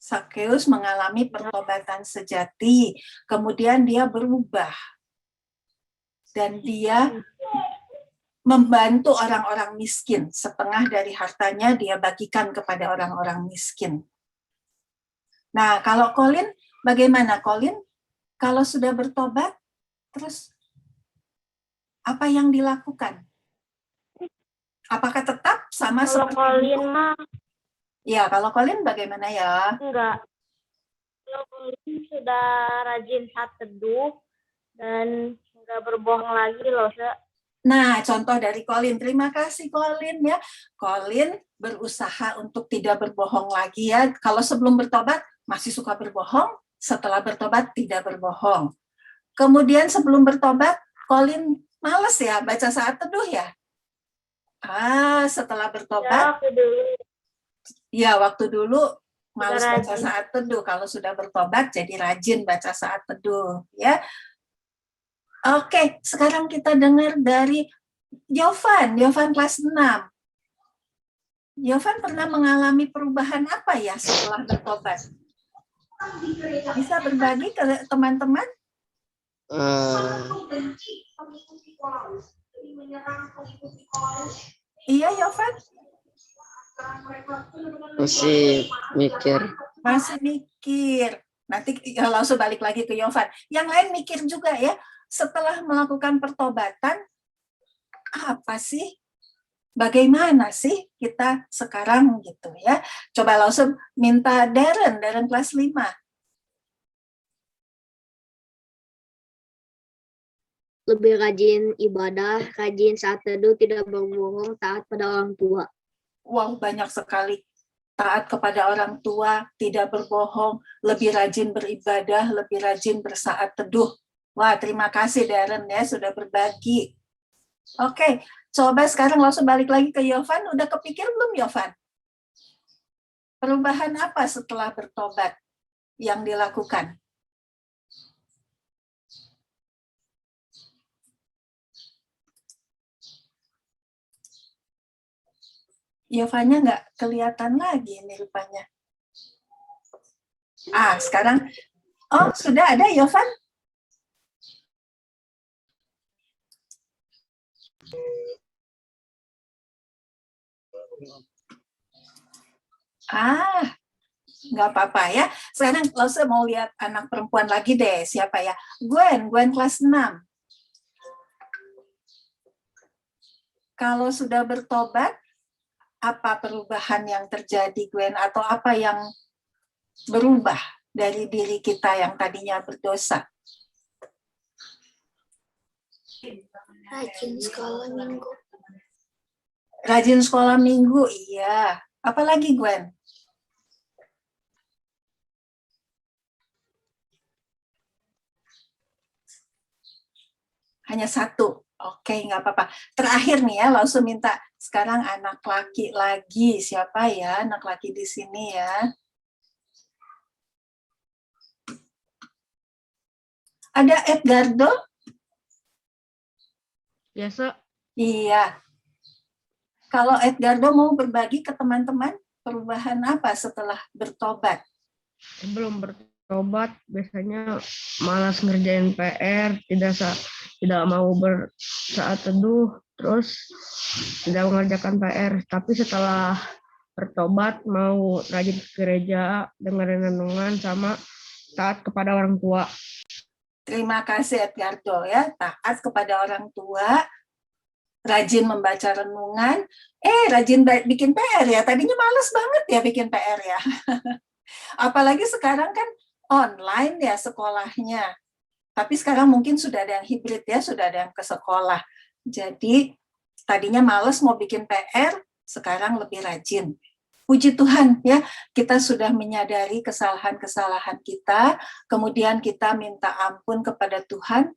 Sakeus mengalami pertobatan sejati, kemudian dia berubah. Dan dia membantu orang-orang miskin. Setengah dari hartanya dia bagikan kepada orang-orang miskin. Nah, kalau Colin, bagaimana Colin? Kalau sudah bertobat, terus apa yang dilakukan? Apakah tetap sama Kalau seperti Colin dulu? mah Ya, kalau Colin bagaimana ya? enggak. Kalau Colin sudah rajin saat teduh dan enggak berbohong lagi loh, Se. Nah, contoh dari Colin. Terima kasih Colin ya. Colin berusaha untuk tidak berbohong lagi ya. Kalau sebelum bertobat masih suka berbohong, setelah bertobat tidak berbohong. Kemudian sebelum bertobat, Colin males ya baca saat teduh ya. Setelah Ya, bertobat, aku dulu ya waktu dulu males Sudah baca rajin. saat teduh. Kalau sudah bertobat jadi rajin baca saat teduh ya. Oke, sekarang kita dengar dari Yovan kelas 6. Yovan pernah mengalami perubahan apa ya setelah bertobat? Bisa berbagi ke teman-teman? Iya, Yovan? Masih mikir. Masih mikir. Nanti langsung balik lagi ke Yovan. Yang lain mikir juga ya. Setelah melakukan pertobatan, apa sih? Bagaimana sih kita sekarang gitu ya? Coba langsung minta Darren kelas 5. Lebih rajin ibadah, rajin saat teduh, tidak berbohong, taat pada orang tua. Wow, banyak sekali. Taat kepada orang tua, tidak berbohong, lebih rajin beribadah, lebih rajin bersaat teduh. Wah, terima kasih Darren ya sudah berbagi. Oke, coba sekarang langsung balik lagi ke Yovan. Udah kepikir belum Yovan? Perubahan apa setelah bertobat yang dilakukan? Yovannya nggak kelihatan lagi ini rupanya. Sekarang, sudah ada Yovan? Nggak apa-apa ya. Sekarang Lause mau lihat anak perempuan lagi deh. Siapa ya? Gwen kelas 6. Kalau sudah bertobat, apa perubahan yang terjadi, Gwen? Atau apa yang berubah dari diri kita yang tadinya berdosa? Rajin sekolah minggu. Rajin sekolah minggu, iya. Apalagi, Gwen? Hanya satu. Oke, nggak apa-apa. Terakhir nih ya, langsung minta sekarang anak laki lagi. Siapa ya anak laki di sini ya? Ada Edgardo? Ya, So. Iya. Kalau Edgardo mau berbagi ke teman-teman, perubahan apa setelah bertobat? Sebelum bertobat biasanya malas ngerjain PR, tidak mau bersaat teduh, terus tidak mengerjakan PR. Tapi setelah bertobat mau rajin ke gereja, dengerin renungan, sama taat kepada orang tua. Terima kasih Edgardo ya, taat kepada orang tua, rajin membaca renungan, rajin bikin PR ya. Tadinya males banget ya bikin PR ya. Apalagi sekarang kan online ya sekolahnya. Tapi sekarang mungkin sudah ada yang hibrid ya, sudah ada yang ke sekolah. Jadi tadinya males mau bikin PR, sekarang lebih rajin. Puji Tuhan ya, kita sudah menyadari kesalahan-kesalahan kita, kemudian kita minta ampun kepada Tuhan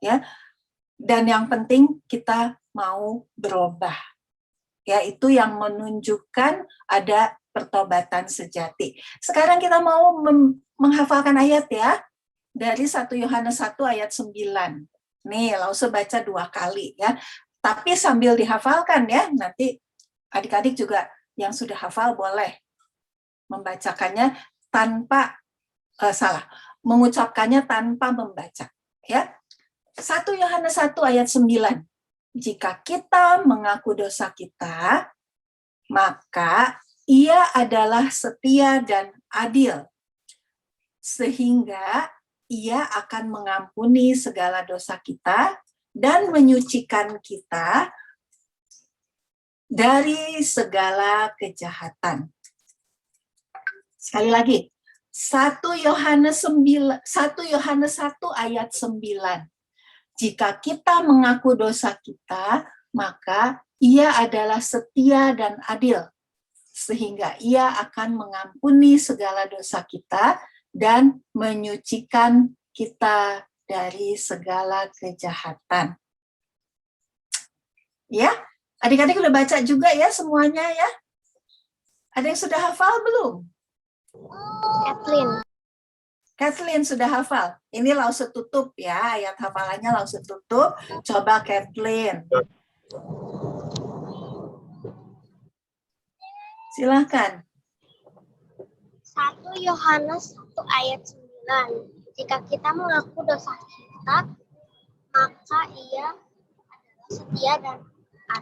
ya. Dan yang penting kita mau berubah. Ya, itu yang menunjukkan ada pertobatan sejati. Sekarang kita mau menghafalkan ayat ya. Dari 1 Yohanes 1 ayat 9. Nih, Lause baca 2 kali ya. Tapi sambil dihafalkan ya, nanti adik-adik juga yang sudah hafal boleh membacakannya tanpa mengucapkannya tanpa membaca ya. 1 Yohanes 1 ayat 9. Jika kita mengaku dosa kita, maka Ia adalah setia dan adil, sehingga Ia akan mengampuni segala dosa kita dan menyucikan kita dari segala kejahatan. Sekali lagi, 1 Yohanes 1 ayat 9. Jika kita mengaku dosa kita, maka Ia adalah setia dan adil, sehingga Ia akan mengampuni segala dosa kita dan menyucikan kita dari segala kejahatan. Ya, adik-adik udah baca juga ya semuanya ya? Ada yang sudah hafal belum? Kathleen sudah hafal. Ini lause tutup ya, ayat hafalannya lause tutup. Coba Kathleen. Silahkan. 1 Yohanes 1 ayat 9. Jika kita mengaku dosa kita, maka Ia adalah setia dan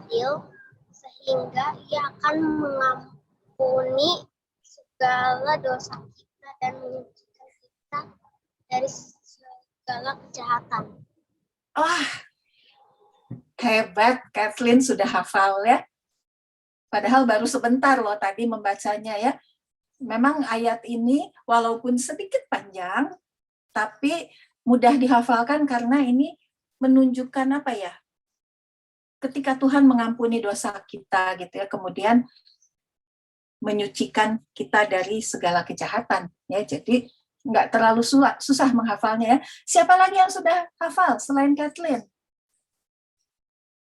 adil, sehingga Ia akan mengampuni segala dosa kita dan menyucikan kita dari segala kejahatan. Hebat, Kathleen sudah hafal ya. Padahal baru sebentar loh tadi membacanya ya. Memang ayat ini walaupun sedikit panjang, tapi mudah dihafalkan karena ini menunjukkan apa ya? Ketika Tuhan mengampuni dosa kita gitu ya, kemudian menyucikan kita dari segala kejahatan ya. Jadi nggak terlalu susah menghafalnya ya. Siapa lagi yang sudah hafal selain Kathleen?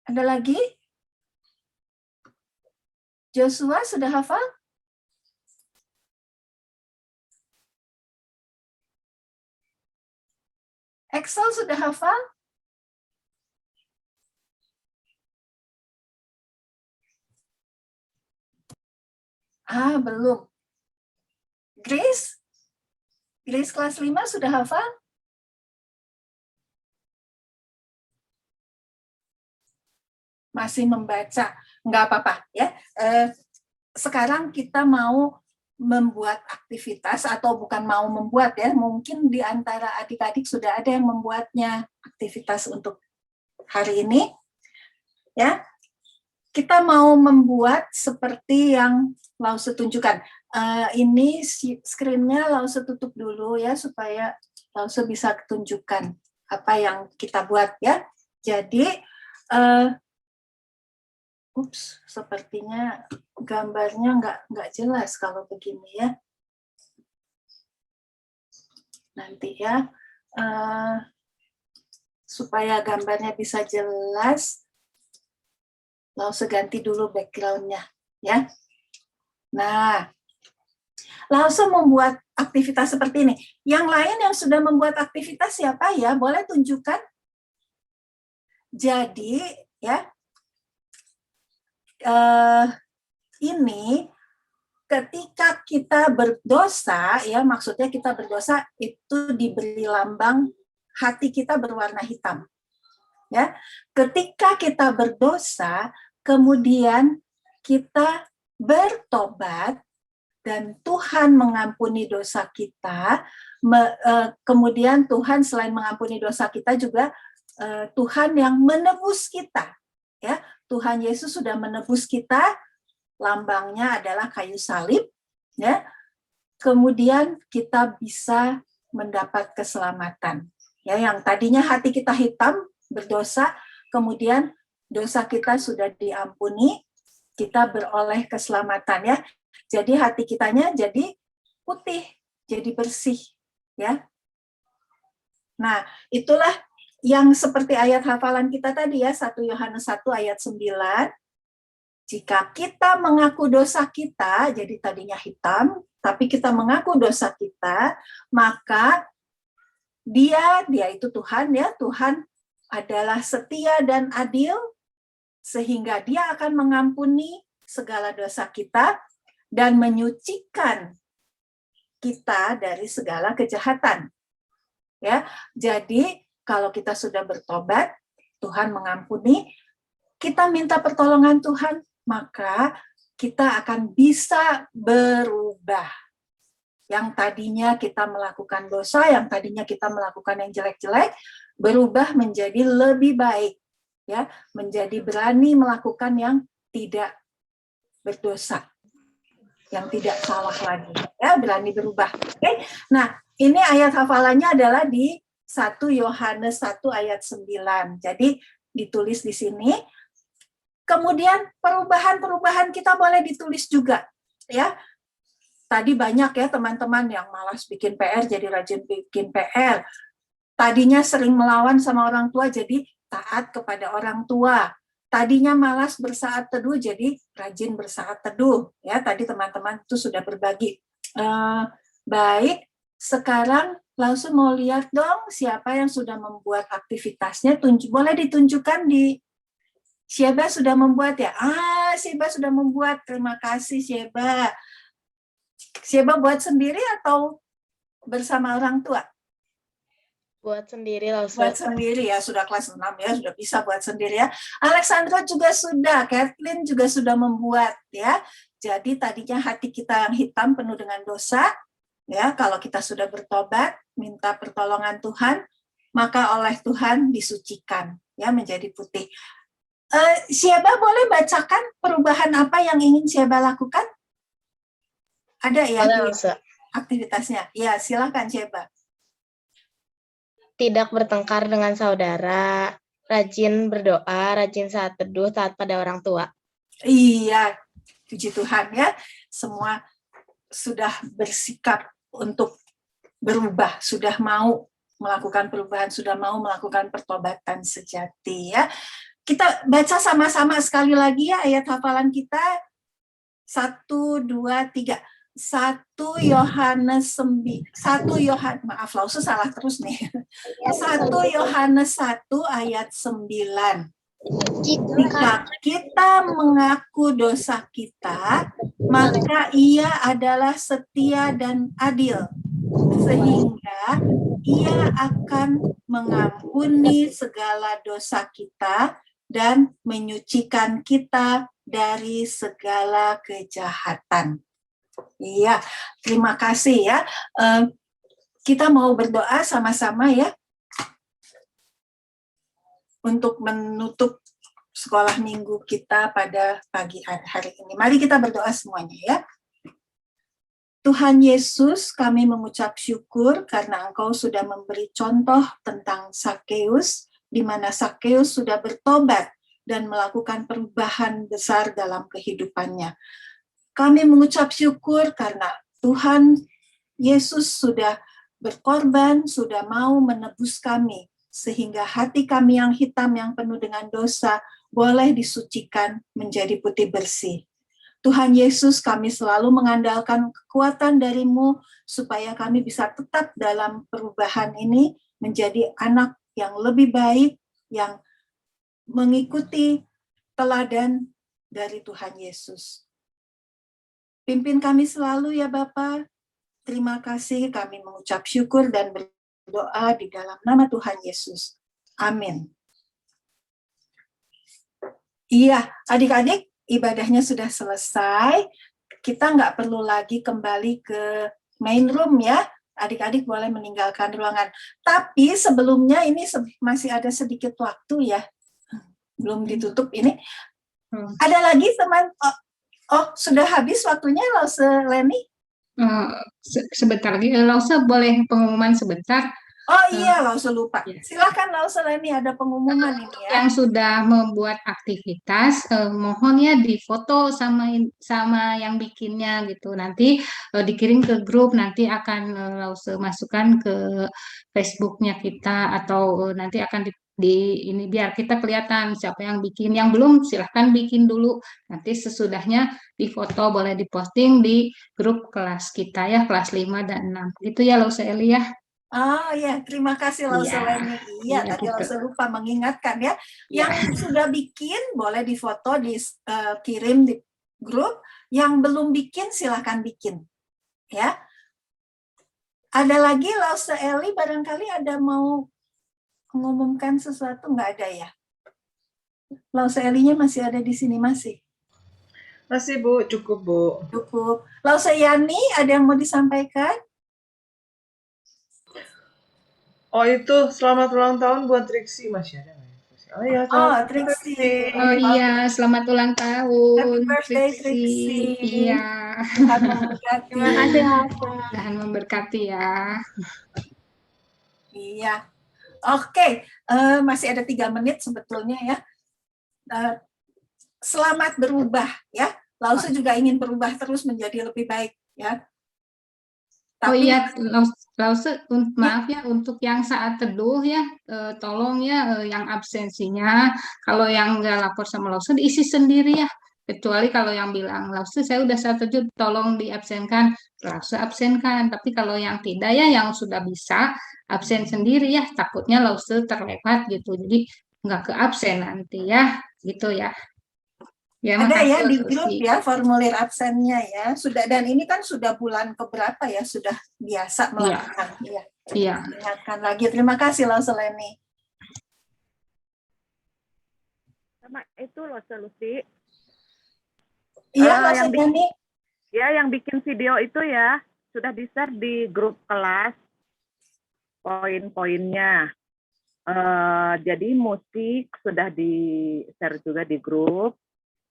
Ada lagi? Joshua sudah hafal? Excel sudah hafal? Belum. Grace? Grace kelas 5 sudah hafal? Masih membaca. Nggak apa-apa ya. Sekarang kita mau membuat aktivitas atau bukan mau membuat ya, mungkin di antara adik-adik sudah ada yang membuatnya aktivitas untuk hari ini ya. Kita mau membuat seperti yang Lause tunjukkan. Ini screen-nya Lause tutup dulu ya supaya Lause bisa tunjukkan apa yang kita buat ya. Jadi sepertinya gambarnya nggak jelas kalau begini ya. Nanti ya, supaya gambarnya bisa jelas, Lause ganti dulu background-nya ya. Nah, Lause membuat aktivitas seperti ini. Yang lain yang sudah membuat aktivitas siapa ya? Boleh tunjukkan? Jadi ya, ini ketika kita berdosa ya, maksudnya kita berdosa itu diberi lambang hati kita berwarna hitam ya. Ketika kita berdosa kemudian kita bertobat dan Tuhan mengampuni dosa kita, kemudian Tuhan selain mengampuni dosa kita juga Tuhan yang menebus kita ya. Tuhan Yesus sudah menebus kita, lambangnya adalah kayu salib, ya. Kemudian kita bisa mendapat keselamatan. Ya, yang tadinya hati kita hitam, berdosa, kemudian dosa kita sudah diampuni, kita beroleh keselamatan ya. Jadi hati kitanya jadi putih, jadi bersih, ya. Nah, itulah yang seperti ayat hafalan kita tadi ya, 1 Yohanes 1 ayat 9. Jika kita mengaku dosa kita, jadi tadinya hitam, tapi kita mengaku dosa kita, maka dia itu Tuhan ya, Tuhan adalah setia dan adil, sehingga dia akan mengampuni segala dosa kita dan menyucikan kita dari segala kejahatan. Ya, jadi kalau kita sudah bertobat, Tuhan mengampuni, kita minta pertolongan Tuhan, maka kita akan bisa berubah. Yang tadinya kita melakukan dosa, yang tadinya kita melakukan yang jelek-jelek, berubah menjadi lebih baik, ya, menjadi berani melakukan yang tidak berdosa, yang tidak salah lagi, ya, berani berubah. Oke, nah ini ayat hafalannya adalah di 1 Yohanes 1 ayat 9. Jadi ditulis di sini. Kemudian perubahan-perubahan kita boleh ditulis juga, ya. Tadi banyak ya teman-teman yang malas bikin PR jadi rajin bikin PR. Tadinya sering melawan sama orang tua jadi taat kepada orang tua. Tadinya malas bersaat teduh jadi rajin bersaat teduh. Ya, tadi teman-teman itu sudah berbagi. Baik, sekarang langsung mau lihat dong siapa yang sudah membuat aktivitasnya. Boleh ditunjukkan di Syeba sudah membuat ya? Syeba sudah membuat. Terima kasih Syeba. Syeba buat sendiri atau bersama orang tua? Buat sendiri lah, Ustaz. Buat sendiri ya, sudah kelas 6 ya, sudah bisa buat sendiri ya. Alexandra juga sudah, Kathleen juga sudah membuat ya. Jadi tadinya hati kita yang hitam penuh dengan dosa, ya, kalau kita sudah bertobat, minta pertolongan Tuhan, maka oleh Tuhan disucikan ya menjadi putih. Syeba boleh bacakan perubahan apa yang ingin Syeba lakukan? Ada ya aktivitasnya? Ya, silakan Syeba. Tidak bertengkar dengan saudara, rajin berdoa, rajin saat teduh, taat pada orang tua. Iya, puji Tuhan ya, semua sudah bersikap untuk berubah, sudah mau melakukan perubahan, sudah mau melakukan pertobatan sejati ya. Kita baca sama-sama sekali lagi ya ayat hafalan kita. 1, 2, 3. 1 Yohanes 1 Yohanes, maaf Lause salah terus nih. 1 Yohanes 1 ayat 9. Jika kita mengaku dosa kita, maka Ia adalah setia dan adil, sehingga Ia akan mengampuni segala dosa kita dan menyucikan kita dari segala kejahatan. Iya, terima kasih ya. Kita mau berdoa sama-sama ya untuk menutup sekolah minggu kita pada pagi hari ini. Mari kita berdoa semuanya ya. Tuhan Yesus, kami mengucap syukur karena Engkau sudah memberi contoh tentang Sakeus, di mana Sakeus sudah bertobat dan melakukan perubahan besar dalam kehidupannya. Kami mengucap syukur karena Tuhan Yesus sudah berkorban, sudah mau menebus kami, sehingga hati kami yang hitam, yang penuh dengan dosa, boleh disucikan menjadi putih bersih. Tuhan Yesus, kami selalu mengandalkan kekuatan dari-Mu, supaya kami bisa tetap dalam perubahan ini, menjadi anak yang lebih baik, yang mengikuti teladan dari Tuhan Yesus. Pimpin kami selalu ya Bapa. Terima kasih, kami mengucap syukur dan berdoa di dalam nama Tuhan Yesus. Amin. Iya, adik-adik, ibadahnya sudah selesai. Kita nggak perlu lagi kembali ke main room ya. Adik-adik boleh meninggalkan ruangan. Tapi sebelumnya ini masih ada sedikit waktu ya. Belum ditutup ini. Ada lagi teman? Oh, sudah habis waktunya, Lause Leni? Sebentar lagi, Lause boleh pengumuman sebentar? Oh iya, Lause lupa. Silakan Lause Leni, ada pengumuman ini ya. Yang sudah membuat aktivitas, mohon ya difoto sama yang bikinnya gitu. Nanti dikirim ke grup, nanti akan Lause masukkan ke Facebooknya kita, atau nanti akan ini biar kita kelihatan siapa yang bikin. Yang belum silahkan bikin dulu, nanti sesudahnya difoto, boleh diposting di grup kelas kita ya, kelas 5 dan 6 gitu ya Lause Eli ya. Oh ya, terima kasih Lause Leni. Iya, tadi Lause lupa mengingatkan ya. Yang sudah bikin boleh difoto, dikirim di grup. Yang belum bikin silahkan bikin ya. Ada lagi Lause Eli, barangkali ada mau mengumumkan sesuatu? Nggak ada ya? Lause Elinya masih ada di sini masih? Masih Bu, cukup Bu. Cukup. Lause Yani, ada yang mau disampaikan? Oh itu selamat ulang tahun buat Triksi, masih ada nggak ya? Oh iya, Oh, selamat Triksi. Oh iya, selamat ulang tahun. Happy birthday, Triksi. Iya. Tuhan memberkati. Terima kasih Lause. Tuhan memberkati ya. Iya. Oke, masih ada 3 menit sebetulnya ya. Selamat berubah ya. Lause juga ingin berubah terus menjadi lebih baik ya. Oh Tapi iya, Lause, maaf ya untuk yang saat teduh ya, tolong ya yang absensinya, kalau yang nggak lapor sama Lause diisi sendiri ya. Kecuali kalau yang bilang Lause saya udah saat teduh, tolong diabsenkan, Lause absenkan. Tapi kalau yang tidak ya, yang sudah bisa absen sendiri ya, takutnya Lause terlewat gitu. Jadi nggak ke absen nanti ya, gitu ya. Ya, ada makasih ya di Lause grup Lucy. ya formulir absennya ya. Sudah, dan ini kan sudah bulan keberapa ya, sudah biasa melakukan. Iya. Iya. Ingatkan lagi. Terima kasih Lause Leni. Sama itu loh Lucy. Iya, yang Leni. Ya, yang bikin video itu ya sudah di-share di grup kelas poin-poinnya. Jadi musik sudah di-share juga di grup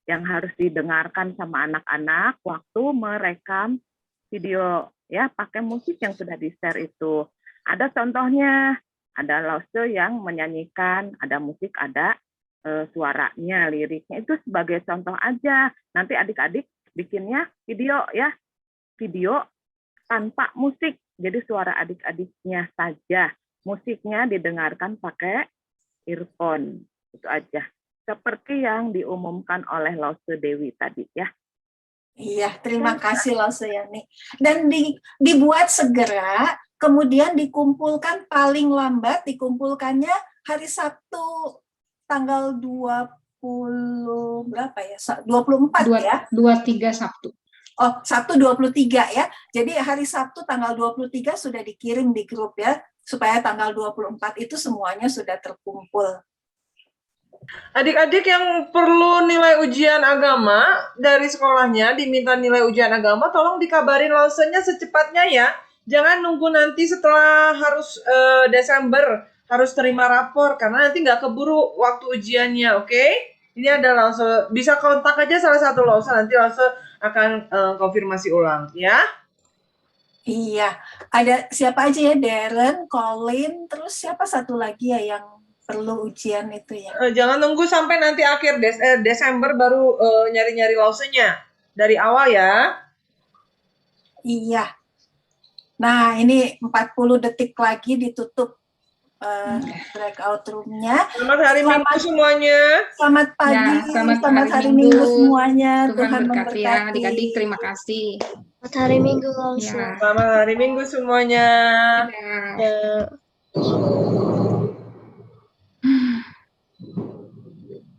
yang harus didengarkan sama anak-anak waktu merekam video ya, pakai musik yang sudah di-share itu. Ada contohnya, ada Lause yang menyanyikan, ada musik, ada suaranya, liriknya, itu sebagai contoh aja. Nanti adik-adik bikinnya video ya, video tanpa musik, jadi suara adik-adiknya saja, musiknya didengarkan pakai earphone, itu aja. Seperti yang diumumkan oleh Lause Dewi tadi ya. Iya, terima kasih Lause Yani. Dan dibuat segera, kemudian dikumpulkan paling lambat, dikumpulkannya hari Sabtu tanggal 20 berapa ya? 24 ya? 23 Sabtu. Oh, Sabtu 23 ya. Jadi hari Sabtu tanggal 23 sudah dikirim di grup ya, supaya tanggal 24 itu semuanya sudah terkumpul. Adik-adik yang perlu nilai ujian agama dari sekolahnya, diminta nilai ujian agama, tolong dikabarin Lausenya secepatnya ya. Jangan nunggu nanti setelah harus Desember, harus terima rapor, karena nanti nggak keburu waktu ujiannya, oke? Ini ada Lause, bisa kontak aja salah satu Lause, nanti Lause akan konfirmasi ulang, ya. Iya, ada siapa aja ya, Darren, Colin, terus siapa satu lagi ya yang perlu ujian itu ya? Jangan nunggu sampai nanti akhir Desember baru nyari-nyari Lausenya, dari awal ya. Iya. Nah, ini 40 detik lagi ditutup breakout room-nya. Selamat hari Minggu semuanya. Selamat pagi, Ya, selamat hari Minggu semuanya. Tuhan berkati ya, adik-adik, terima kasih. Selamat hari Minggu Lause. Ya. Selamat hari Minggu semuanya. Dadah.